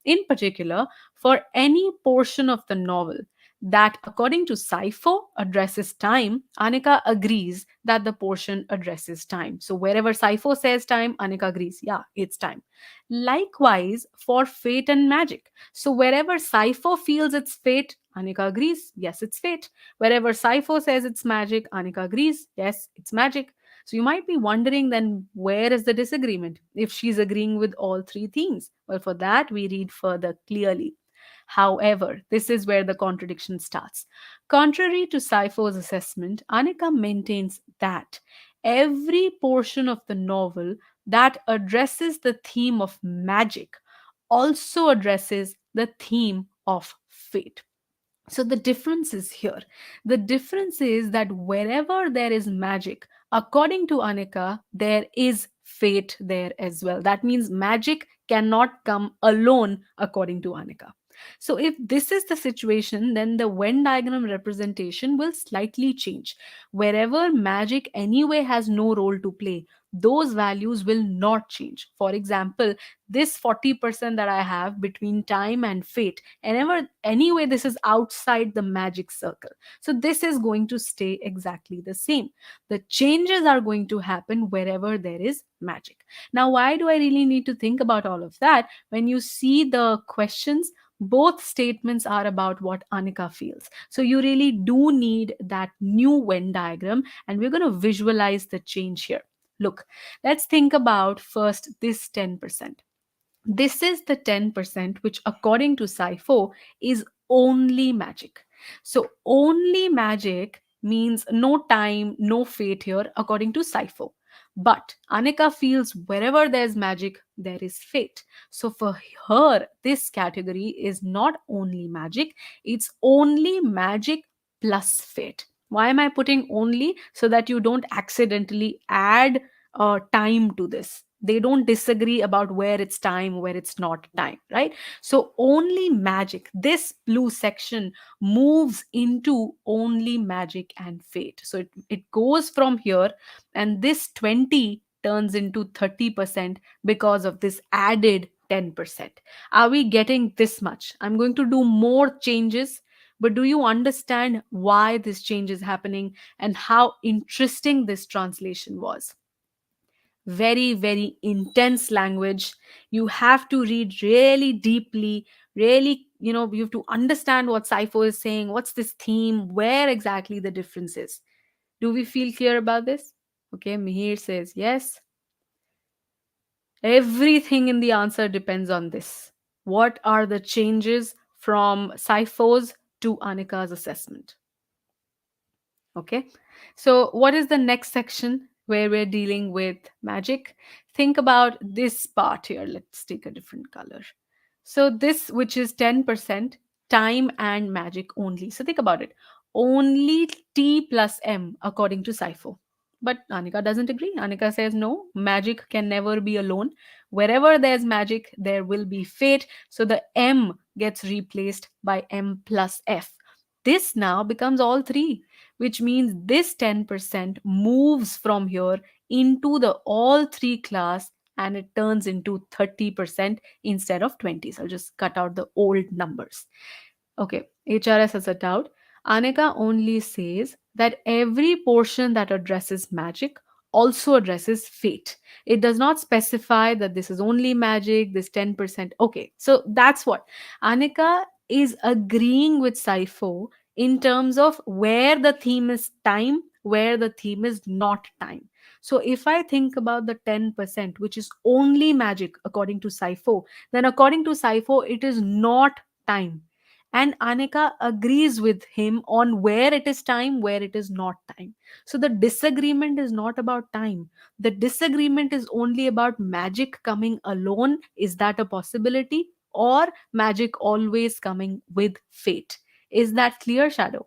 In particular, for any portion of the novel that, according to Saifo, addresses time, Anika agrees that the portion addresses time. So wherever Saifo says time, Anika agrees, yeah, it's time. Likewise, for fate and magic. So wherever Saifo feels it's fate, Anika agrees, yes, it's fate. Wherever Saifo says it's magic, Anika agrees, yes, it's magic. So you might be wondering then, where is the disagreement if she's agreeing with all three themes? Well, for that, we read further clearly. However, this is where the contradiction starts. Contrary to Saifo's assessment, Anika maintains that every portion of the novel that addresses the theme of magic also addresses the theme of fate. So the difference is here. The difference is that wherever there is magic, according to Anika, there is fate there as well. That means magic cannot come alone, according to Anika. So if this is the situation, then the Venn diagram representation will slightly change. Wherever magic anyway has no role to play, those values will not change. For example, this 40% that I have between time and fate, and anyway this is outside the magic circle, so this is going to stay exactly the same. The changes are going to happen wherever there is magic. Now, why do I really need to think about all of that? When you see the questions, both statements are about what Anika feels, so you really do need that new Venn diagram, and we're going to visualize the change here. Look, let's think about first this 10%. This is the 10% which, according to Saifo, is only magic. So, only magic means no time, no fate here, according to Saifo. But Anika feels wherever there's magic, there is fate. So, for her, this category is not only magic, it's only magic plus fate. Why am I putting only? So that you don't accidentally add time to this. They don't disagree about where it's time, where it's not time, right? So only magic, this blue section moves into only magic and fate. So it goes from here, and this 20 turns into 30% because of this added 10%. Are we getting this much? I'm going to do more changes, but do you understand why this change is happening and how interesting this translation was? Very, very intense language. You have to read really deeply, really you have to understand what Cypher is saying, what's this theme, where exactly the difference is. Do we feel clear about this? Okay, Mihir says yes. Everything in the answer depends on this. What are the changes from Cypher's to Anika's assessment? Okay. So, what is the next section where we're dealing with magic? Think about this part here. Let's take a different color. So, this, which is 10%, time and magic only. So, think about it. Only T plus M according to Cypher. But Anika doesn't agree. Anika says no, magic can never be alone. Wherever there's magic, there will be fate. So, the M gets replaced by M plus F. This now becomes all three, which means this 10% moves from here into the all three class and it turns into 30% instead of 20. So I'll just cut out the old numbers. Okay, HRS has it out. Anika only says that every portion that addresses magic also addresses fate. It does not specify that this is only magic, this 10%. Okay, so that's what Anika is agreeing with Saifo in terms of where the theme is time, where the theme is not time. So if I think about the 10%, which is only magic according to Saifo, then according to Saifo, it is not time. And Anika agrees with him on where it is time, where it is not time. So the disagreement is not about time. The disagreement is only about magic coming alone. Is that a possibility? Or magic always coming with fate? Is that clear, Shadow?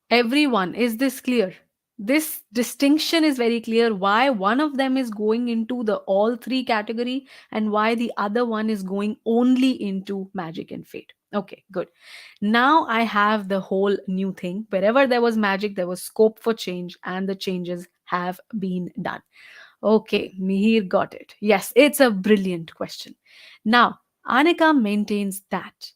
Everyone, is this clear? This distinction is very clear why one of them is going into the all three category and why the other one is going only into magic and fate. Okay, good. Now I have the whole new thing. Wherever there was magic, there was scope for change, and the changes have been done. Okay, Mihir got it. Yes, it's a brilliant question. Now, Anika maintains that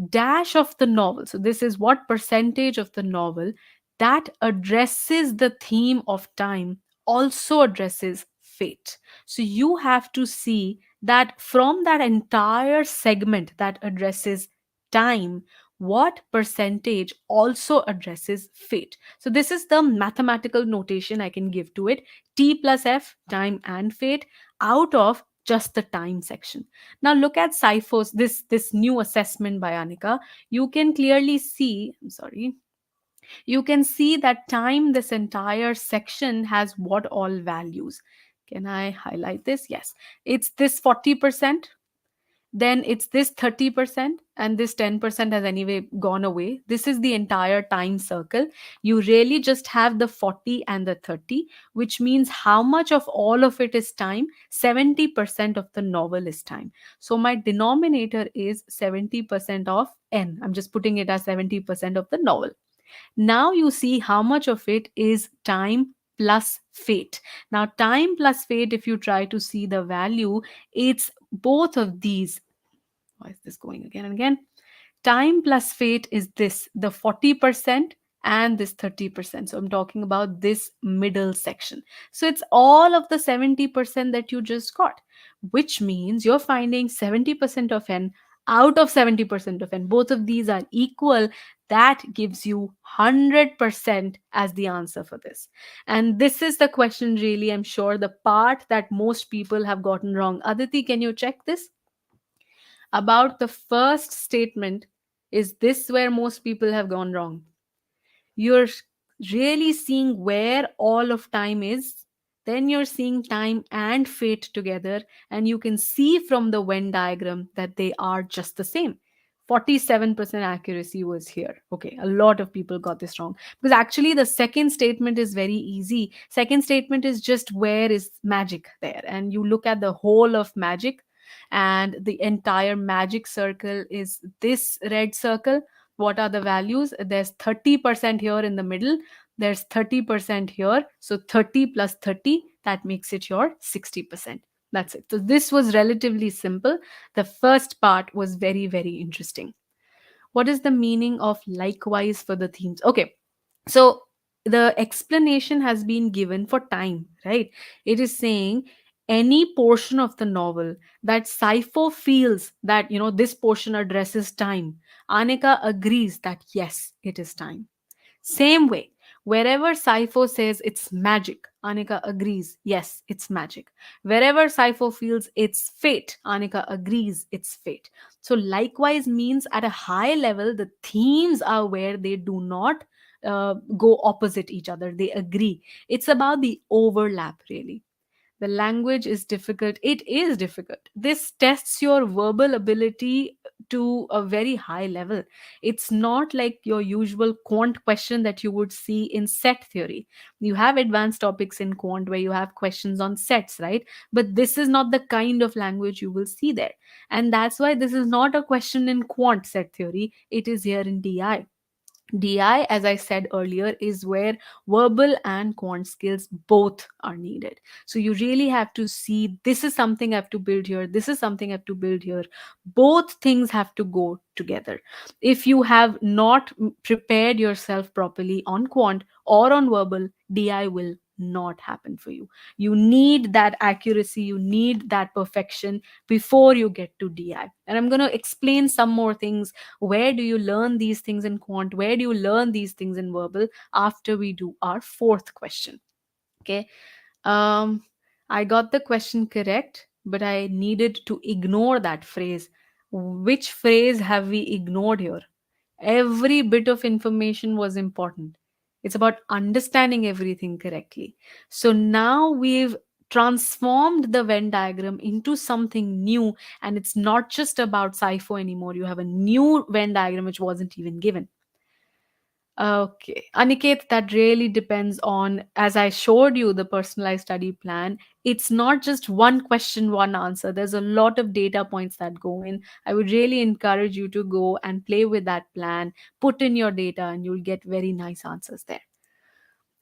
dash of the novel, so this is what percentage of the novel that addresses the theme of time also addresses fate. So you have to see that from that entire segment that addresses time, what percentage also addresses fate. So this is the mathematical notation I can give to it: T plus F, time and fate, out of just the time section. Now look at Cypher's this new assessment by Anika. You can clearly see, I'm sorry, you can see that time, this entire section has what all values. Can I highlight this? Yes. It's this 40%, then it's this 30%, and this 10% has anyway gone away. This is the entire time circle. You really just have the 40 and the 30, which means how much of all of it is time? 70% of the novel is time. So my denominator is 70% of n. I'm just putting it as 70% of the novel. Now you see how much of it is time plus fate. Now, time plus fate, if you try to see the value, it's both of these. Why is this going again and again? Time plus fate is this, the 40% and this 30%. So I'm talking about this middle section. So it's all of the 70% that you just got, which means you're finding 70% of n out of 70% of n. Both of these are equal. That gives you 100% as the answer for this. And this is the question, really, I'm sure, the part that most people have gotten wrong. Aditi, can you check this? About the first statement, is this where most people have gone wrong? You're really seeing where all of time is, then you're seeing time and fate together, and you can see from the Venn diagram that they are just the same. 47% accuracy was here. Okay, a lot of people got this wrong because actually the second statement is very easy. Second statement is just where is magic there, and you look at the whole of magic, and the entire magic circle is this red circle. What are the values? There's 30% here in the middle, there's 30% here, so 30 plus 30, that makes it your 60%. That's it. So this was relatively simple. The first part was very, very interesting. What is the meaning of likewise for the themes? Okay, so the explanation has been given for time, right? It is saying any portion of the novel that Saipho feels that, this portion addresses time, Anika agrees that yes, it is time. Same way, wherever Saipho says it's magic, Anika agrees, yes, it's magic. Wherever Saipho feels it's fate, Anika agrees it's fate. So, likewise, means at a high level, the themes are where they do not go opposite each other, they agree. It's about the overlap, really. The language is difficult. It is difficult. This tests your verbal ability to a very high level. It's not like your usual quant question that you would see in set theory. You have advanced topics in quant where you have questions on sets, right? But this is not the kind of language you will see there. And that's why this is not a question in quant set theory. It is here in DI. DI, as I said earlier, is where verbal and quant skills both are needed. So you really have to see this is something I have to build here, this is something I have to build here. Both things have to go together. If you have not prepared yourself properly on quant or on verbal, DI will not happen for you. You need that accuracy, you need that perfection before you get to DI. And I'm going to explain some more things. Where do you learn these things in quant? Where do you learn these things in verbal? After we do our fourth question. Okay. Um, I got the question correct, but I needed to ignore that phrase. Which phrase have we ignored here? Every bit of information was important. It's about understanding everything correctly. So now we've transformed the Venn diagram into something new, and it's not just about Cypher anymore. You have a new Venn diagram which wasn't even given. Okay. Aniket, that really depends on, as I showed you the personalized study plan, it's not just one question, one answer. There's a lot of data points that go in. I would really encourage you to go and play with that plan, put in your data, and you'll get very nice answers there.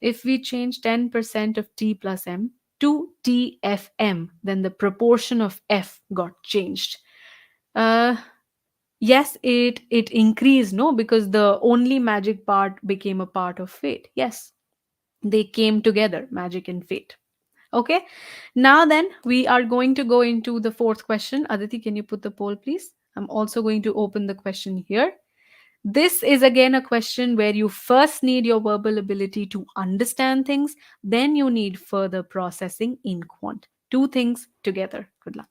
If we change 10% of T plus M to TFM, then the proportion of F got changed. Uh, yes, it increased, no, because the only magic part became a part of fate. Yes, they came together, magic and fate. Okay, now then we are going to go into the fourth question. Aditi, can you put the poll, please? I'm also going to open the question here. This is again a question where you first need your verbal ability to understand things, then you need further processing in quant. Two things together. Good luck.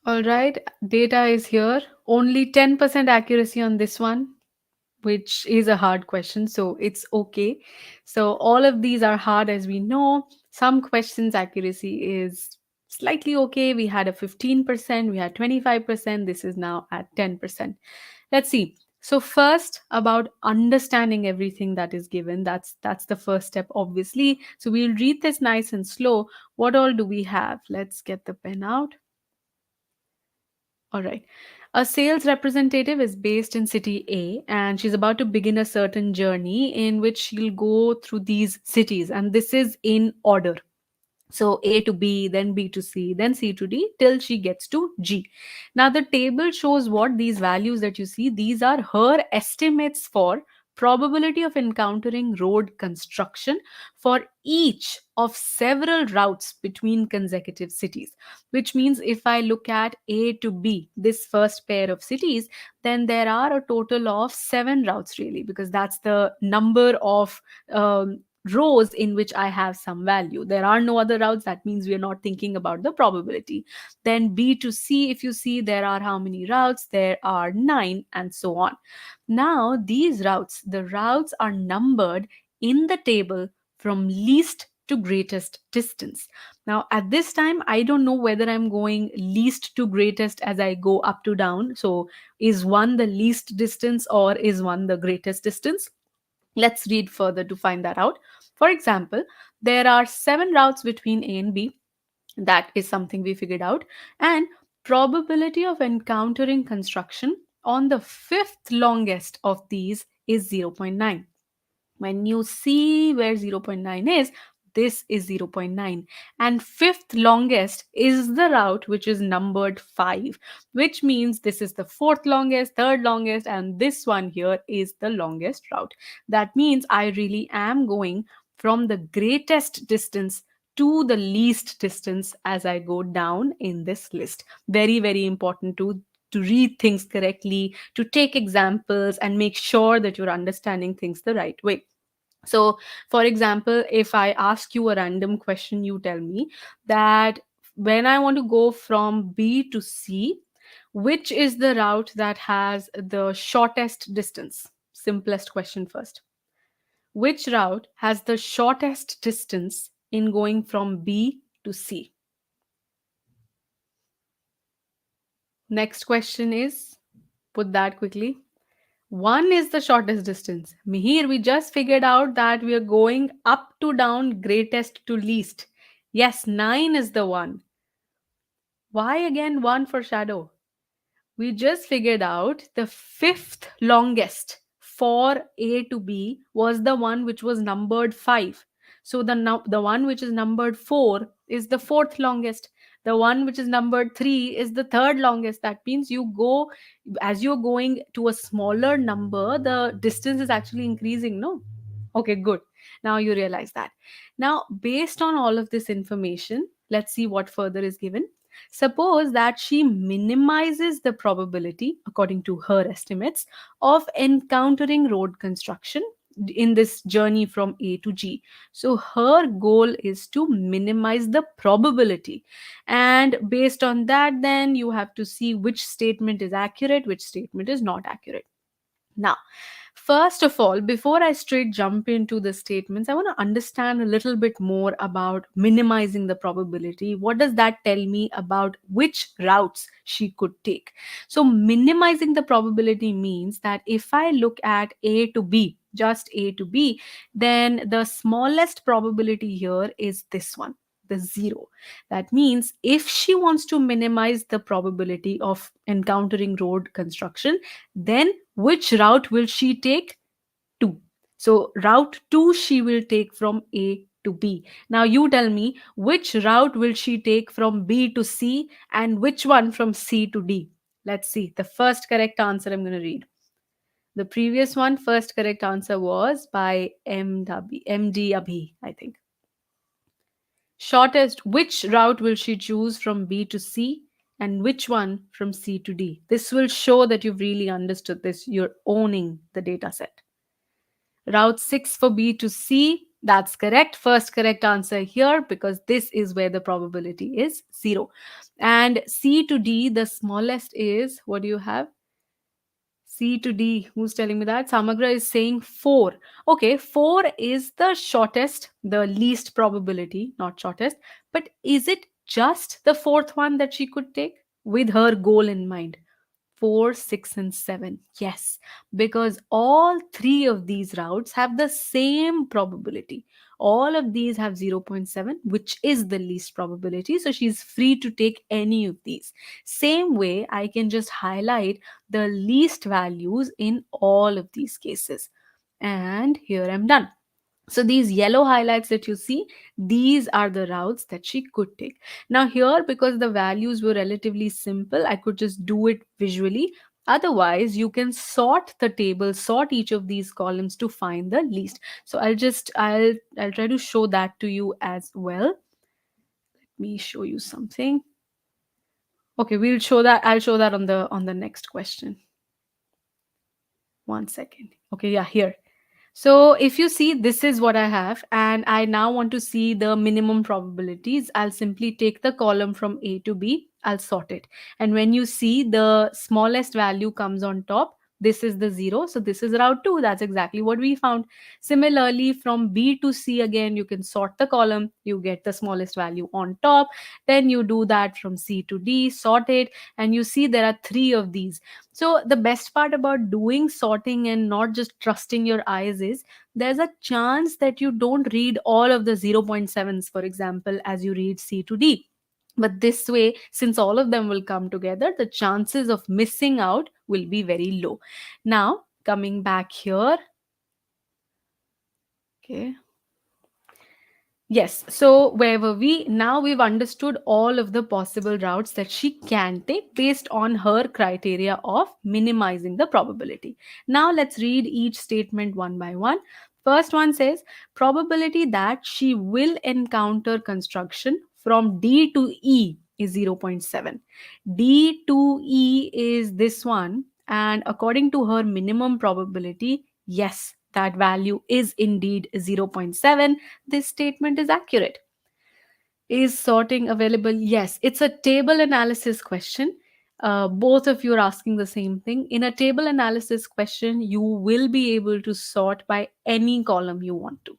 All right, data is here. Only 10% accuracy on this one, which is a hard question, so it's okay. So all of these are hard, as we know. Some questions accuracy is slightly okay. We had a 15%, we had 25%, this is now at 10%. Let's see. So first, about understanding everything that is given, that's the first step, obviously. So we'll read this nice and slow. What all do we have? Let's get the pen out. All right. A sales representative is based in city A and she's about to begin a certain journey in which she'll go through these cities, and this is in order. So A to B, then B to C, then C to D till she gets to G. Now the table shows what these values that you see, these are her estimates for probability of encountering road construction for each of several routes between consecutive cities. Which means if I look at A to B, this first pair of cities, then there are a total of 7 routes really, because that's the number of rows in which I have some value. There are no other routes. That means we are not thinking about the probability. Then B to C, if you see, there are how many routes? There are 9, and so on. Now, these routes, the routes are numbered in the table from least to greatest distance. Now, at this time, I don't know whether I'm going least to greatest as I go up to down. So, is one the least distance or is one the greatest distance? Let's read further to find that out. For example, there are 7 routes between A and B. That is something we figured out. And probability of encountering construction on the fifth longest of these is zero point 0.9. When you see where zero point 0.9 is, this is zero point 0.9, and fifth longest is the route which is numbered 5, which means this is the fourth longest, third longest, and this one here is the longest route. That means I really am going from the greatest distance to the least distance as I go down in this list. Very, very important to read things correctly, to take examples and make sure that you're understanding things the right way. So, for example, if I ask you a random question, you tell me that when I want to go from B to C, which is the route that has the shortest distance? Simplest question first. Which route has the shortest distance in going from B to C? Next question is, put that quickly. One is the shortest distance. Mihir, we just figured out that we are going up to down, greatest to least. Yes, 9 is the one. Why again 1 for shadow? We just figured out the fifth longest for A to B was the one which was numbered 5. So the one which is numbered 4 is the fourth longest. The one which is numbered 3 is the third longest. That means you go, as you're going to a smaller number, the distance is actually increasing, no? Okay, good. Now you realize that. Now, based on all of this information, let's see what further is given. Suppose that she minimizes the probability, according to her estimates, of encountering road construction in this journey from A to G. So her goal is to minimize the probability. And based on that, then you have to see which statement is accurate, which statement is not accurate. Now, first of all, before I straight jump into the statements, I want to understand a little bit more about minimizing the probability. What does that tell me about which routes she could take? So, minimizing the probability means that if I look at A to B, just A to B, then the smallest probability here is this one, the 0. That means if she wants to minimize the probability of encountering road construction, then which route will she take? 2. So route 2 she will take from A to B. Now you tell me which route will she take from B to C and which one from C to D? Let's see. The first correct answer I'm going to read. The previous one, first correct answer was by MD Abhi, I think. Shortest, which route will she choose from B to C and which one from C to D? This will show that you've really understood this. You're owning the data set. Route 6 for B to C, That's correct. First correct answer here, because this is where the probability is 0. And C to D, the smallest is, what do you have? C to D. Who's telling me that? Samagra is saying 4. Okay, 4 is the shortest, the least probability, not shortest. But is it just the fourth one that she could take with her goal in mind? 4, 6, and 7. Yes, because all three of these routes have the same probability. All of these have zero point 0.7, which is the least probability. So she's free to take any of these. Same way, I can just highlight the least values in all of these cases. And here I'm done. So these yellow highlights that you see, these are the routes that she could take. Now here, because the values were relatively simple, I could just do it visually. Otherwise, you can sort the table, sort each of these columns to find the least. So I'll try to show that to you as well. Let me show you something. Okay, we'll show that. I'll show that on the next question. One second. Okay, yeah, here. So if you see, this is what I have, and I now want to see the minimum probabilities. I'll simply take the column from A to B, I'll sort it. And when you see the smallest value comes on top, this is the 0. So this is route 2. That's exactly what we found. Similarly, from B to C, again, you can sort the column, you get the smallest value on top. Then you do that from C to D, sort it, and you see there are three of these. So the best part about doing sorting and not just trusting your eyes is there's a chance that you don't read all of the zero point 0.7s, for example, as you read C to D. But this way, since all of them will come together, the chances of missing out will be very low. Now, coming back here. Okay. Yes, so where were we? Now we've understood all of the possible routes that she can take based on her criteria of minimizing the probability. Now let's read each statement one by one. First one says probability that she will encounter construction from D to E is zero point 0.7. D to E is this one, and according to her minimum probability, yes, that value is indeed zero point 0.7. This statement is accurate. Is sorting available? Yes, it's a table analysis question. Both of you are asking the same thing. In a table analysis question, you will be able to sort by any column you want to.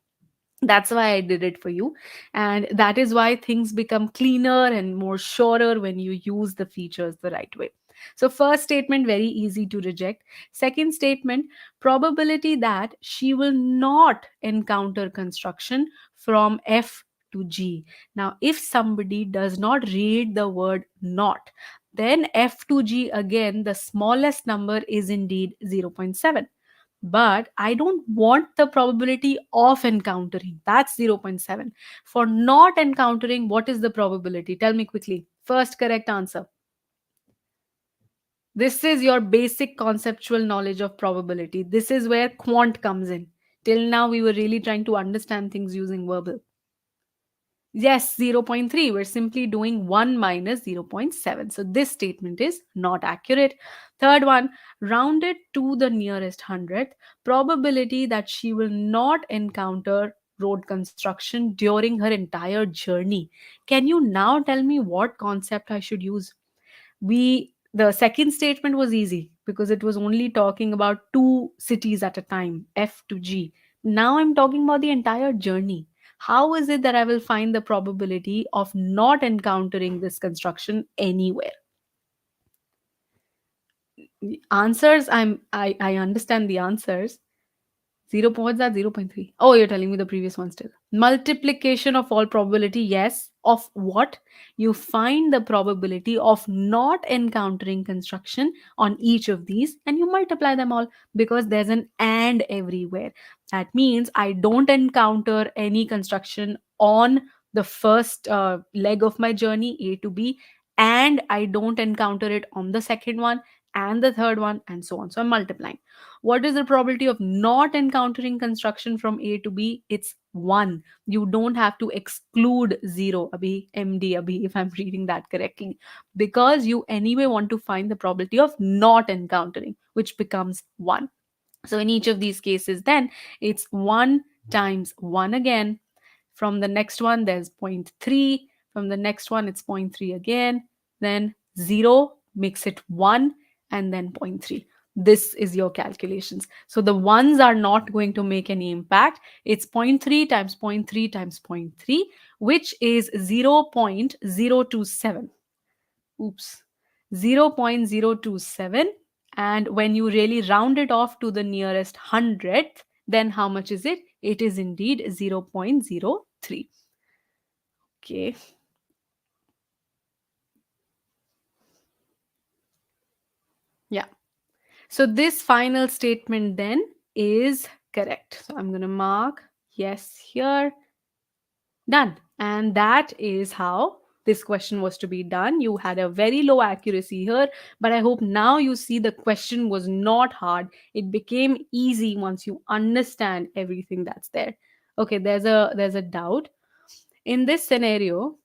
That's why I did it for you. And that is why things become cleaner and more surer when you use the features the right way. So, first statement, very easy to reject. Second statement, probability that she will not encounter construction from F to G. Now, if somebody does not read the word not, then F to G, again, the smallest number is indeed zero point 0.7, but I don't want the probability of encountering. That's zero point 0.7. For not encountering, what is the probability? Tell me quickly. First correct answer. This is your basic conceptual knowledge of probability. This is where quant comes in. Till now, we were really trying to understand things using verbal. Yes, zero point 0.3. We're simply doing 1 minus zero point 0.7. So this statement is not accurate. Third one, rounded to the nearest hundredth, probability that she will not encounter road construction during her entire journey. Can you now tell me what concept I should use? The second statement was easy because it was only talking about two cities at a time, F to G. Now I'm talking about the entire journey. How is it that I will find the probability of not encountering this construction anywhere? Answers, I understand the answers. What's that? 0.3. Oh, you're telling me the previous one still. Multiplication of all probability, yes. Of what? You find the probability of not encountering construction on each of these and you multiply them all, because there's an and everywhere. That means I don't encounter any construction on the first leg of my journey, A to B, and I don't encounter it on the second one and the third one, and so on. So I'm multiplying. What is the probability of not encountering construction from A to B? It's 1. You don't have to exclude 0, abhi, MD, abhi, if I'm reading that correctly, because you anyway want to find the probability of not encountering, which becomes 1. So in each of these cases, then it's 1 times 1 again. From the next one, there's zero point 0.3. From the next one, it's zero point 0.3 again. Then 0, makes it 1, and then zero point 0.3. This is your calculations. So the ones are not going to make any impact. It's zero point 0.3 times zero point 0.3 times zero point 0.3, which is 0.027. Oops. 0.027. And when you really round it off to the nearest hundredth, then how much is it? It is indeed 0.03. Okay. Yeah. So this final statement then is correct. So I'm going to mark yes here. Done. And that is how this question was to be done. You had a very low accuracy here, but I hope now you see the question was not hard. It became easy once you understand everything that's there. Okay, there's a doubt. In this scenario,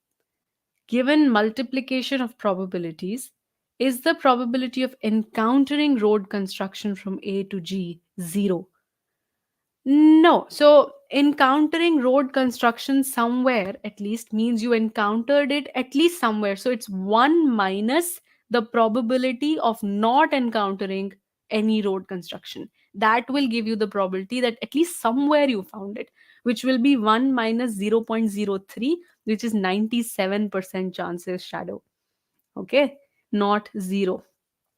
given multiplication of probabilities, is the probability of encountering road construction from A to G 0? No. So encountering road construction somewhere at least means you encountered it at least somewhere. So it's 1 minus the probability of not encountering any road construction. That will give you the probability that at least somewhere you found it, which will be 1 minus 0.03, which is 97% chances shadow. Okay, not 0.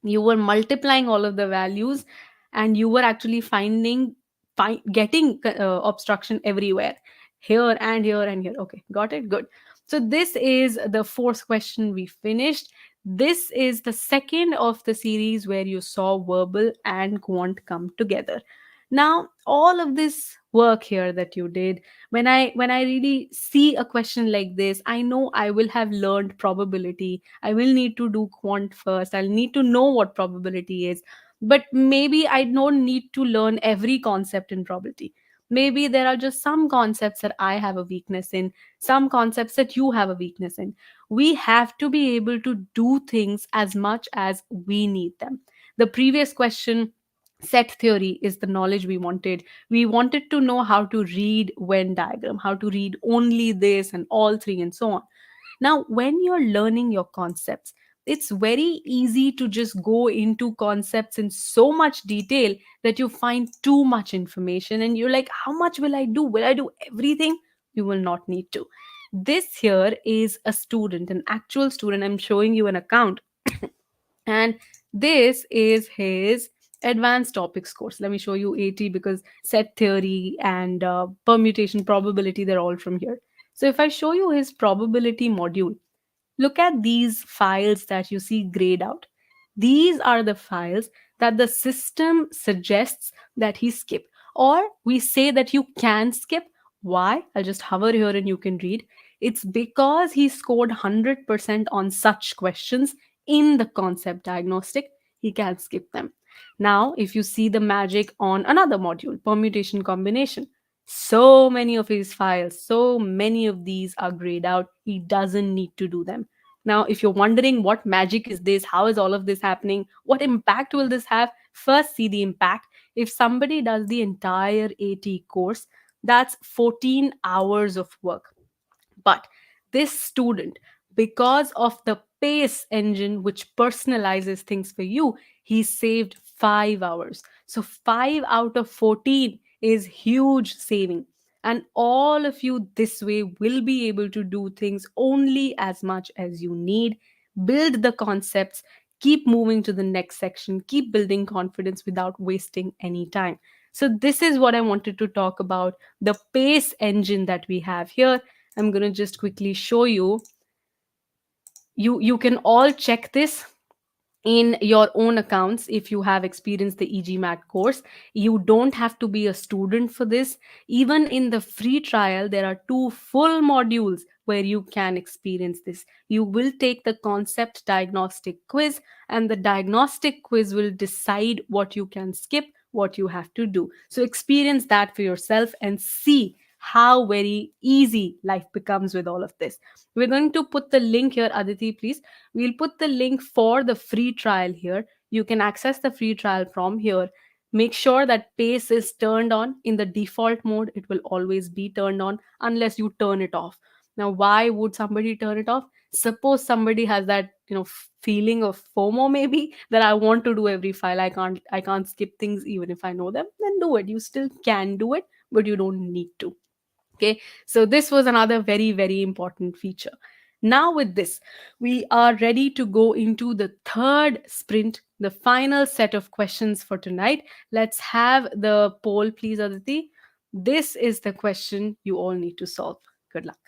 You were multiplying all of the values and you were actually getting obstruction everywhere, here and here and here. Okay, got it, good. So this is the fourth question we finished. This is the second of the series where you saw verbal and quant come together. Now all of this work here that you did, when I really see a question like this, I know I will have learned probability. I will need to do quant first. I'll need to know what probability is. But maybe I don't need to learn every concept in probability. Maybe there are just some concepts that I have a weakness in, some concepts that you have a weakness in. We have to be able to do things as much as we need them. The previous question, set theory, is the knowledge we wanted. We wanted to know how to read Venn diagram, how to read only this and all three, and so on. Now, when you're learning your concepts, it's very easy to just go into concepts in so much detail that you find too much information and you're like, how much will I do? Will I do everything? You will not need to. This here is a student, an actual student. I'm showing you an account, and this is his advanced topics course. Let me show you 80 because set theory and permutation probability, they're all from here. So if I show you his probability module, look at these files that you see grayed out. These are the files that the system suggests that he skip, or we say that you can skip. Why? I'll just hover here and you can read. It's because he scored 100% on such questions in the concept diagnostic. He can skip them. Now, if you see the magic on another module, permutation combination, so many of his files, so many of these are grayed out. He doesn't need to do them. Now, if you're wondering what magic is this, how is all of this happening, what impact will this have, first see the impact. If somebody does the entire AT course, that's 14 hours of work. But this student, because of the pace engine which personalizes things for you, he saved 5 hours. So 5 out of 14 is huge saving. And all of you this way will be able to do things only as much as you need. Build the concepts, keep moving to the next section, keep building confidence without wasting any time. So, this is what I wanted to talk about, the pace engine that we have here. I'm going to just quickly show you. You can all check this in your own accounts if you have experienced the EGMAT course. You don't have to be a student for this. Even in the free trial, there are 2 full modules where you can experience this. You will take the concept diagnostic quiz, and the diagnostic quiz will decide what you can skip, what you have to do. So experience that for yourself and see how very easy life becomes with all of this. We're going to put the link here, Aditi, please. We'll put the link for the free trial here. You can access the free trial from here. Make sure that pace is turned on. In the default mode, it will always be turned on unless you turn it off. Now, why would somebody turn it off? Suppose somebody has that, feeling of FOMO, maybe, that I want to do every file. I can't skip things even if I know them. Then do it. You still can do it, but you don't need to. Okay, so this was another very, very important feature. Now with this, we are ready to go into the third sprint, the final set of questions for tonight. Let's have the poll, please, Aditi. This is the question you all need to solve. Good luck.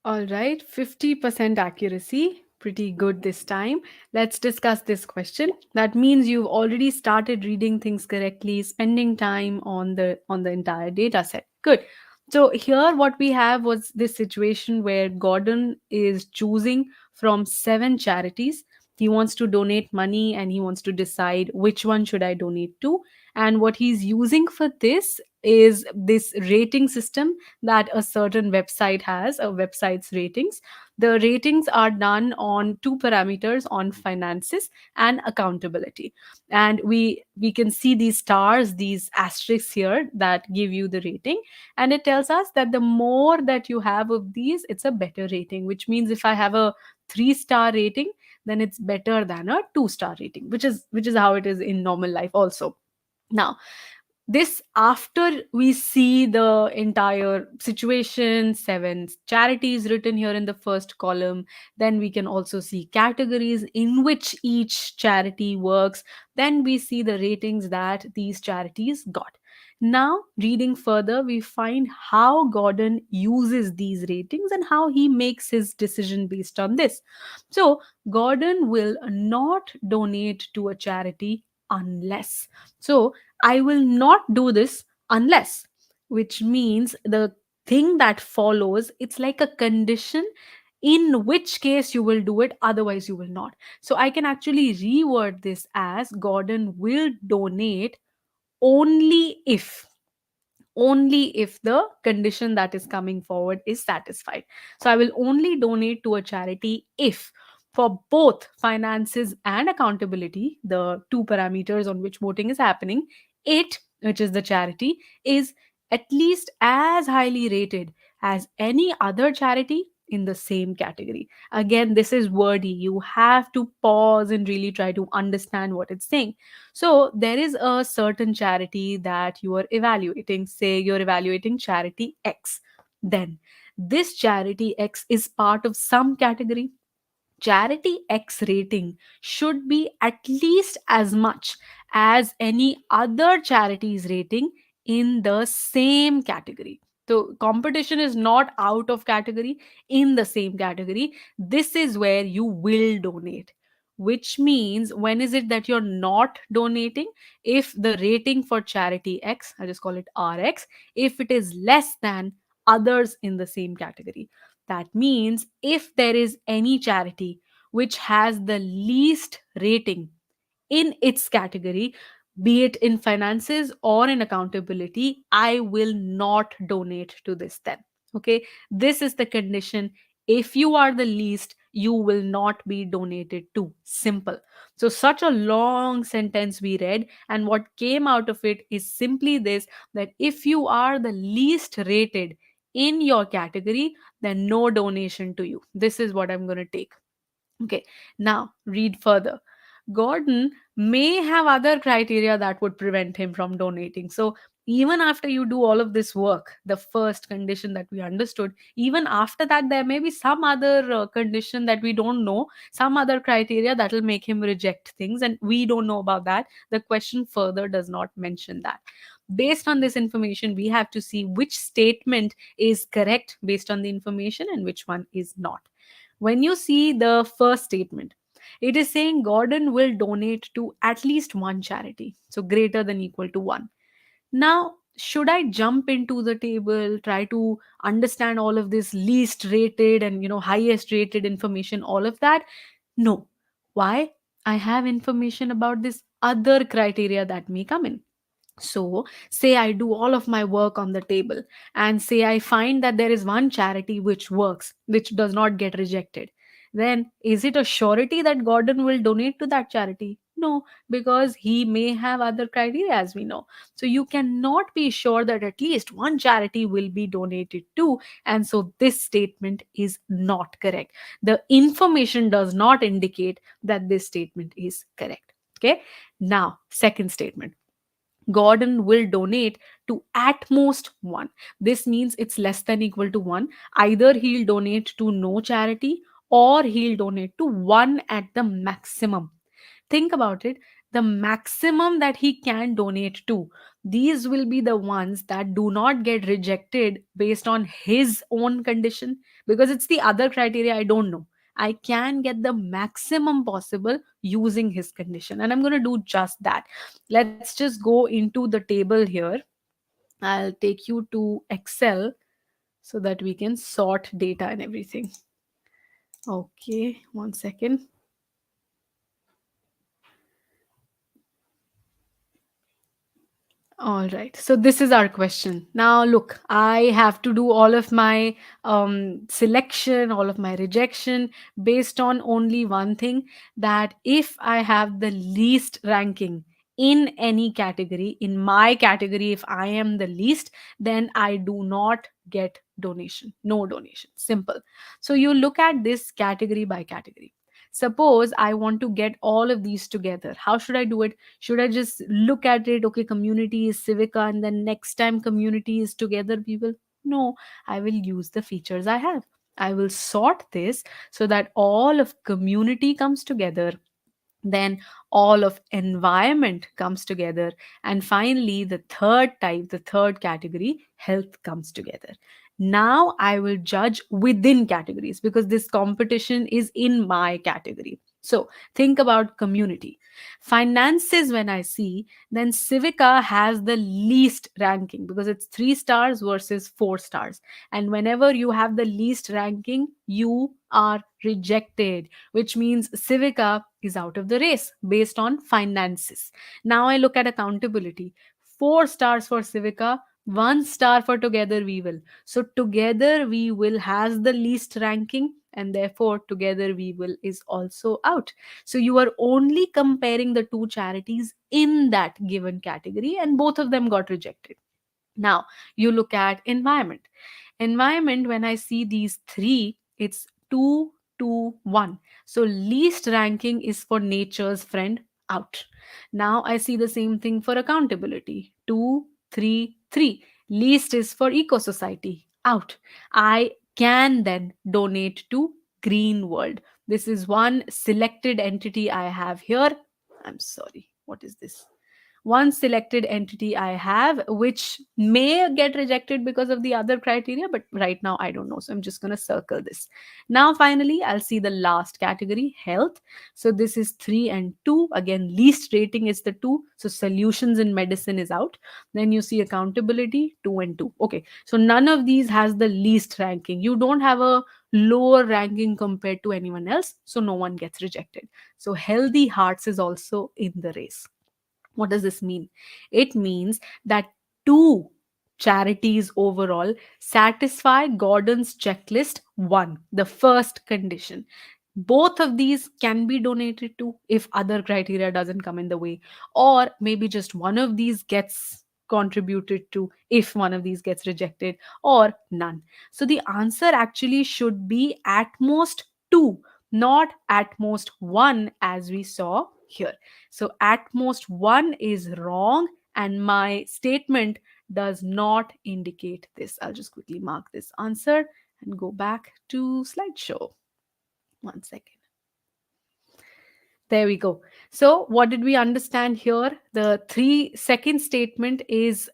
All right, 50% accuracy. Pretty good this time. Let's discuss this question. That means you've already started reading things correctly, spending time on the entire data set. Good. So here what we have was this situation where Gordon is choosing from 7 charities. He wants to donate money and he wants to decide which one should I donate to. And what he's using for this is this rating system that a certain website has, a website's ratings. The ratings are done on two parameters, on finances and accountability. And we can see these stars, these asterisks here that give you the rating. And it tells us that the more that you have of these, it's a better rating, which means if I have a 3-star rating, then it's better than a 2-star rating, which is how it is in normal life also. Now, this after we see the entire situation, 7 charities written here in the first column, then we can also see categories in which each charity works, then we see the ratings that these charities got. Now reading further, we find how Gordon uses these ratings and how he makes his decision based on this. So Gordon will not donate to a charity unless. So I will not do this unless, which means the thing that follows, it's like a condition in which case you will do it, otherwise you will not. So I can actually reword this as Gordon will donate only if, only if the condition that is coming forward is satisfied. So I will only donate to a charity if, for both finances and accountability, the two parameters on which voting is happening, it, which is the charity, is at least as highly rated as any other charity in the same category. Again, this is wordy. You have to pause and really try to understand what it's saying. So there is a certain charity that you are evaluating. Say you're evaluating charity X. Then this charity X is part of some category. Charity X rating should be at least as much as any other charity's rating in the same category. So competition is not out of category, in the same category. This is where you will donate. Which means when is it that you're not donating? If the rating for charity X, I just call it RX, if it is less than others in the same category. That means if there is any charity which has the least rating in its category, be it in finances or in accountability, I will not donate to this then. Okay, this is the condition. If you are the least, you will not be donated to. Simple. So, such a long sentence we read, and what came out of it is simply this, that if you are the least rated in your category, then no donation to you. This is what I'm going to take. Okay, now read further. Gordon may have other criteria that would prevent him from donating. So, even after you do all of this work, the first condition that we understood, even after that, there may be some other condition that we don't know, some other criteria that will make him reject things, and we don't know about that. The question further does not mention that. Based on this information, we have to see which statement is correct based on the information and which one is not. When you see the first statement, it is saying Gordon will donate to at least one charity, so greater than equal to one. Now, should I jump into the table, try to understand all of this least rated and highest rated information, all of that? No. Why? I have information about this other criteria that may come in. So, say I do all of my work on the table, and say I find that there is one charity which works, which does not get rejected. Then, is it a surety that Gordon will donate to that charity? No, because he may have other criteria, as we know. So, you cannot be sure that at least one charity will be donated to. And so, this statement is not correct. The information does not indicate that this statement is correct. Okay. Now, second statement. Gordon will donate to at most one. This means it's less than equal to one. Either he'll donate to no charity or he'll donate to one at the maximum. Think about it. the maximum that he can donate to, these will be the ones that do not get rejected based on his own condition, because it's the other criteria I don't know. I can get the maximum possible using his condition, and I'm going to do just that. Let's just go into the table here. I'll take you to Excel so that we can sort data and everything. Okay, 1 second. All right. So this is our question. Now, look, I have to do all of my selection, all of my rejection based on only one thing, that if I have the least ranking in any category, in my category, if I am the least, then I do not get donation. No donation. Simple. So you look at this category by category. Suppose I want to get all of these together. How should I do it? Should I just look at it, okay, community is civica, and then next time community is together people? No, I will use the features I have. I will sort this so that all of community comes together, then all of environment comes together, and finally the third type, the third category, health, comes together. Now I will judge within categories because this competition is in my category. So think about community. Finances, when I see, then civica has the least ranking because it's 3 stars versus 4 stars, and whenever you have the least ranking, you are rejected, which means civica is out of the race based on finances. Now I look at accountability. 4 stars for civica, 1 star for together we will. So together we will has the least ranking, and therefore together we will is also out. So you are only comparing the two charities in that given category, and both of them got rejected. Now you look at environment. Environment, when I see these three, it's 2, 2, 1. So least ranking is for nature's friend, out. Now I see the same thing for accountability, 2, 3, 3. Least is for eco society, out. I can then donate to green world. This is one selected entity I have here. I'm sorry, what is this? One selected entity I have, which may get rejected because of the other criteria, but right now I don't know. So I'm just going to circle this. Now, finally, I'll see the last category, health. So this is 3 and 2. Again, least rating is the 2. So solutions in medicine is out. Then you see accountability, 2 and 2. Okay. So none of these has the least ranking. You don't have a lower ranking compared to anyone else. So no one gets rejected. So healthy hearts is also in the race. What does this mean? It means that two charities overall satisfy Gordon's checklist one, the first condition. Both of these can be donated to if other criteria doesn't come in the way, or maybe just one of these gets contributed to if one of these gets rejected, or none. So the answer actually should be at most two, not at most one, as we saw here. So at most one is wrong, and my statement does not indicate this. I'll just quickly mark this answer and go back to slideshow. 1 second. There we go. So, what did we understand here? The 3 second statement is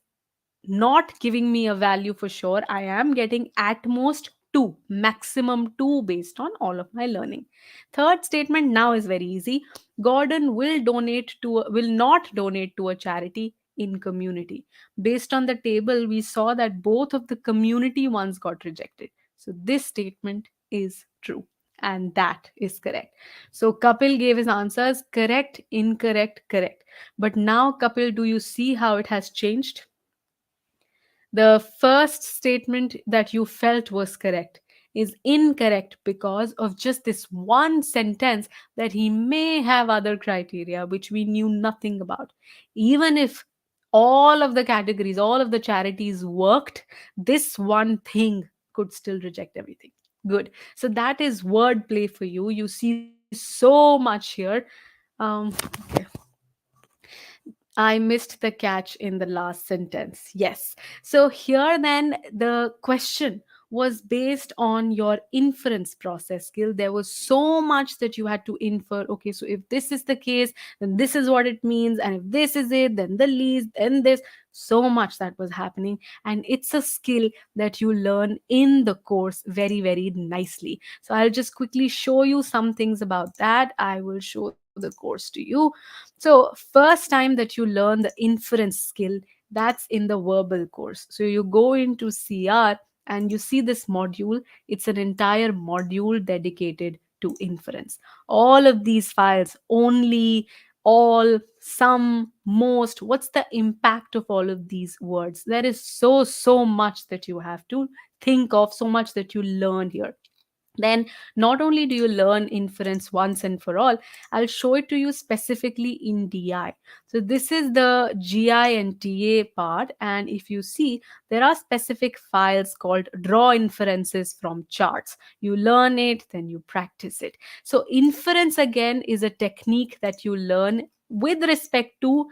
not giving me a value for sure. I am getting at most 2, maximum 2 based on all of my learning. Third statement now is very easy. Gordon will not donate to a charity in community. Based on the table, we saw that both of the community ones got rejected. So this statement is true. And that is correct. So Kapil gave his answers correct, incorrect, correct. But now, Kapil, do you see how it has changed? The first statement that you felt was correct is incorrect because of just this one sentence that he may have other criteria which we knew nothing about. Even if all of the categories, all of the charities worked, this one thing could still reject everything. Good. So that is wordplay for you. You see so much here. Okay. I missed the catch in the last sentence. Yes. So here then the question, was based on your inference process skill. There was so much that you had to infer. Okay, so if this is the case, then this is what it means, and if this is it, then the least, then this. So much that was happening, and it's a skill that you learn in the course very, very nicely. So I'll just quickly show you some things about that. I will show the course to you. So first time that you learn the inference skill, that's in the verbal course. So you go into CR and you see this module. It's an entire module dedicated to inference. All of these files, only, all, some, most, what's the impact of all of these words? There is so much that you have to think of, so much that you learn here. Then not only do you learn inference once and for all, I'll show it to you specifically in DI. So this is the GI and TA part, and if you see, there are specific files called draw inferences from charts. You learn it, then you practice it. So inference again is a technique that you learn with respect to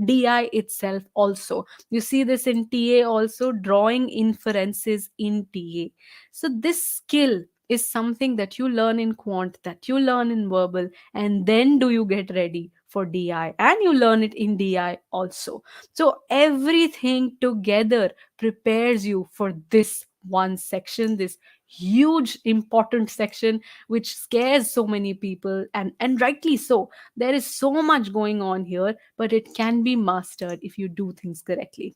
DI itself also. You see this in TA also, drawing inferences in TA. So this skill is something that you learn in quant, that you learn in verbal, and then do you get ready for DI, and you learn it in DI also. So everything together prepares you for this one section, this huge important section which scares so many people, and rightly so. There is so much going on here, but it can be mastered if you do things correctly.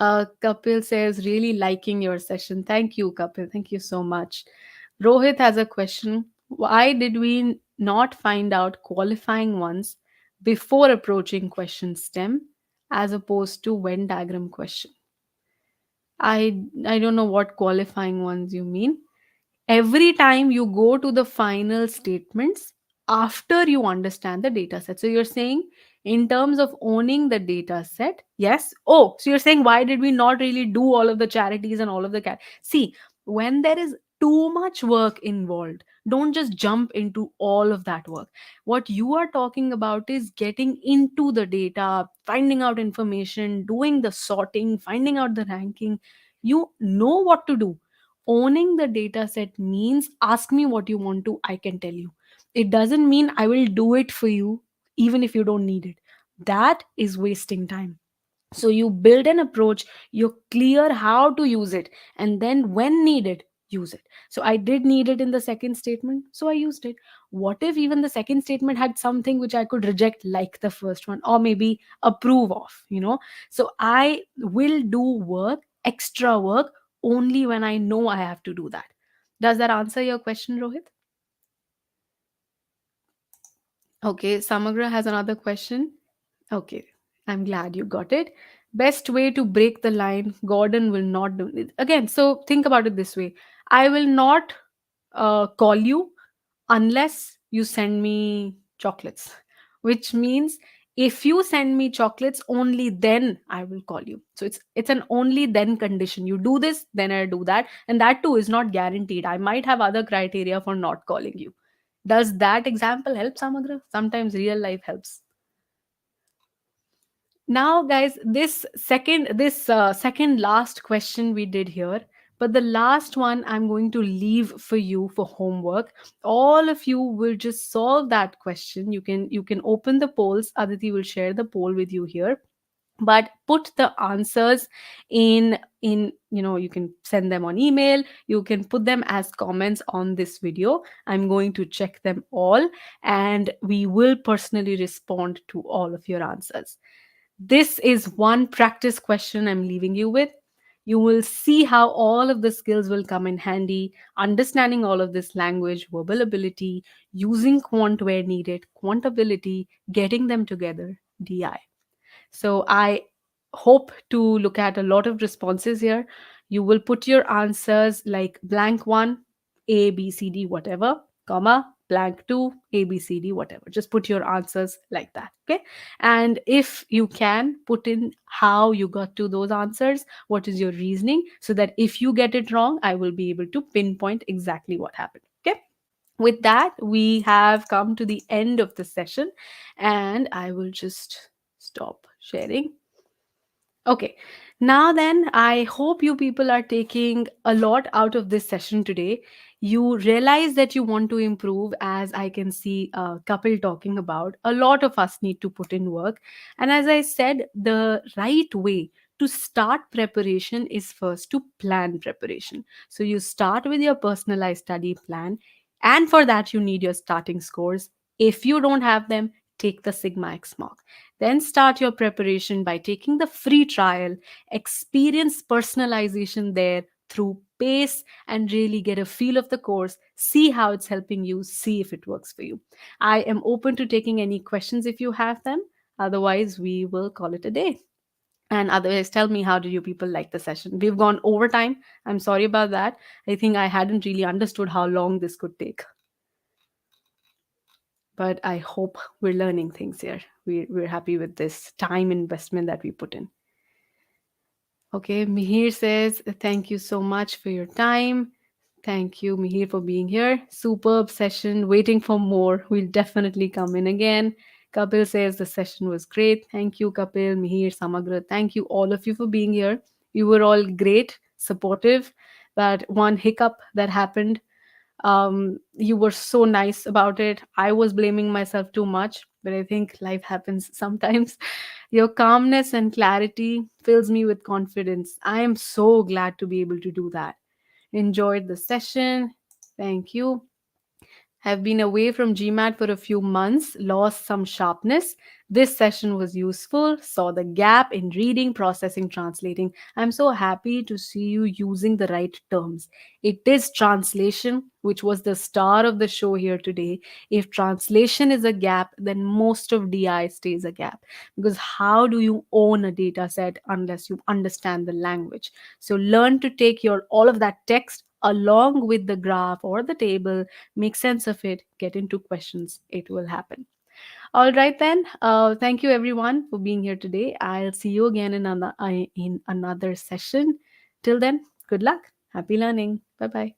Kapil says, really liking your session. Thank you, Kapil. Thank you so much. Rohit has a question. Why did we not find out qualifying ones before approaching question stem as opposed to Venn diagram question? I don't know what qualifying ones you mean. Every time you go to the final statements after you understand the data set. So you're saying, in terms of owning the data set, yes. Oh, so you're saying, why did we not really do all of the charities and all of the see, when there is too much work involved, don't just jump into all of that work. What you are talking about is getting into the data, finding out information, doing the sorting, finding out the ranking. You know what to do. Owning the data set means, ask me what you want to, I can tell you. It doesn't mean I will do it for you even if you don't need it. That is wasting time. So you build an approach, you're clear how to use it, and then when needed, use it. So I did need it in the second statement, so I used it. What if even the second statement had something which I could reject like the first one, or maybe approve of? So I will do work, extra work, only when I know I have to do that. Does that answer your question, Rohit? Okay, Samagra has another question. Okay, I'm glad you got it. Best way to break the line, Gordon will not do it. Again, so think about it this way. I will not call you unless you send me chocolates, which means if you send me chocolates, only then I will call you. So it's an only then condition. You do this, then I do that, and that too is not guaranteed. I might have other criteria for not calling you. Does that example help, Samagra? Sometimes real life helps. Now, guys, this second last question we did here, but the last one I'm going to leave for you for homework. All of you will just solve that question. You can open the polls. Aditi will share the poll with you here, but put the answers in. You can send them on email, you can put them as comments on this video. I'm going to check them all, and we will personally respond to all of your answers. This is one practice question I'm leaving you with. You will see how all of the skills will come in handy. Understanding all of this language, verbal ability, using quant where needed, quantability, getting them together, DI. So I hope to look at a lot of responses here. You will put your answers like blank one, A, B, C, D, whatever, comma, blank two, A, B, C, D, whatever. Just put your answers like that. Okay. And if you can, put in how you got to those answers, what is your reasoning, so that if you get it wrong, I will be able to pinpoint exactly what happened. Okay. With that, we have come to the end of the session, and I will just stop sharing. Okay. Now, then, I hope you people are taking a lot out of this session today. You realize that you want to improve, as I can see a couple talking about. A lot of us need to put in work. And as I said, the right way to start preparation is first to plan preparation. So you start with your personalized study plan, and for that, you need your starting scores. If you don't have them, take the Sigma X mark. Then start your preparation by taking the free trial, experience personalization there through pace, and really get a feel of the course, see how it's helping you, see if it works for you. I am open to taking any questions if you have them. Otherwise, we will call it a day. And otherwise, tell me, how did you people like the session? We've gone over time. I'm sorry about that. I think I hadn't really understood how long this could take, but I hope we're learning things here. We're happy with this time investment that we put in. Okay, Mihir says, thank you so much for your time. Thank you, Mihir, for being here. Superb session. Waiting for more. We'll definitely come in again. Kapil says the session was great. Thank you, Kapil, Mihir, Samagra. Thank you, all of you, for being here. You were all great, supportive. That one hiccup that happened, you were so nice about it. I was blaming myself too much, but I think life happens sometimes. Your calmness and clarity fills me with confidence. I am so glad to be able to do that. Enjoyed the session. Thank you. Have been away from GMAT for a few months, lost some sharpness. This session was useful, saw the gap in reading, processing, translating. I'm so happy to see you using the right terms. It is translation, which was the star of the show here today. If translation is a gap, then most of DI stays a gap. Because how do you own a data set unless you understand the language? So learn to take your all of that text along with the graph or the table, make sense of it, get into questions. It will happen. All right, then. Thank you, everyone, for being here today. I'll see you again in another session. Till then, good luck. Happy learning. Bye bye.